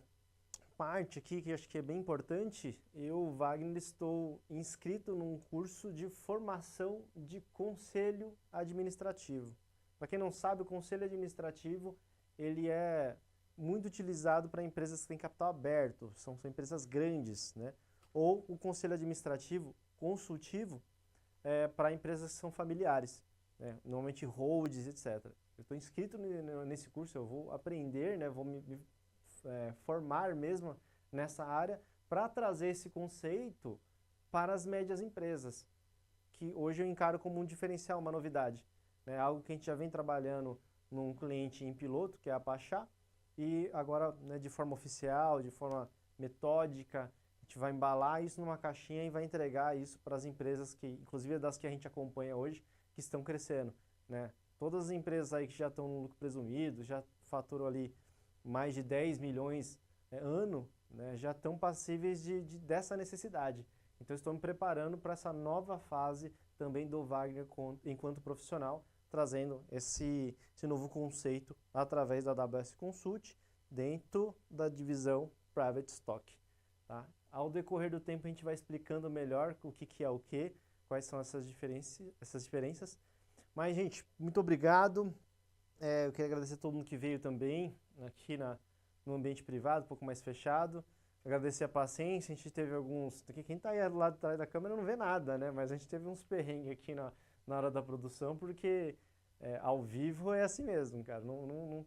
parte aqui, que eu acho que é bem importante, eu, Wagner, estou inscrito num curso de formação de conselho administrativo. Para quem não sabe, o conselho administrativo, ele é muito utilizado para empresas que têm capital aberto, são empresas grandes, né? Ou o conselho administrativo consultivo para empresas que são familiares, né? Normalmente holds, etc. Eu estou inscrito nesse curso, eu vou aprender, né? Vou me formar mesmo nessa área para trazer esse conceito para as médias empresas, que hoje eu encaro como um diferencial, uma novidade, né? Algo que a gente já vem trabalhando num cliente em piloto, que é a Pachá, e agora, né, de forma oficial, de forma metódica, a gente vai embalar isso numa caixinha e vai entregar isso para as empresas que, inclusive das que a gente acompanha hoje, que estão crescendo, né? Todas as empresas aí que já estão no lucro presumido, já faturam ali mais de 10 milhões ano, né, já estão passíveis dessa necessidade. Então, estou me preparando para essa nova fase também do Wagner enquanto profissional, trazendo esse novo conceito através da AWS Consult dentro da divisão Private Stock, tá? Ao decorrer do tempo, a gente vai explicando melhor o que é o que, quais são essas diferenças. Mas, gente, muito obrigado. Eu queria agradecer a todo mundo que veio também aqui no ambiente privado, um pouco mais fechado. Agradecer a paciência, a gente teve alguns... Quem está aí do lado de trás da câmera não vê nada, né? Mas a gente teve uns perrengues aqui na hora da produção, porque ao vivo é assim mesmo, cara. Não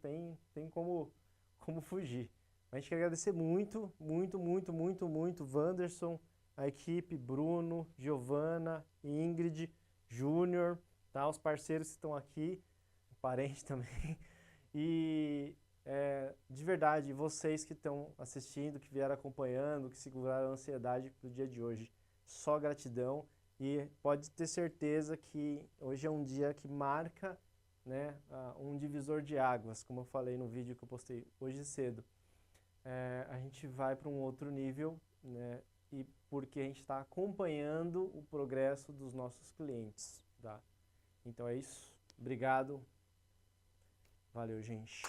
tem como fugir. A gente quer agradecer muito, muito, muito, muito, muito Wanderson, a equipe, Bruno, Giovana, Ingrid, Júnior, tá? Os parceiros que estão aqui, parente também. E de verdade, vocês que estão assistindo, que vieram acompanhando, que seguraram a ansiedade pro dia de hoje. Só gratidão e pode ter certeza que hoje é um dia que marca, né, um divisor de águas, como eu falei no vídeo que eu postei hoje cedo. A gente vai para um outro nível, né, e porque a gente está acompanhando o progresso dos nossos clientes, tá? Então é isso. Obrigado. Valeu, gente.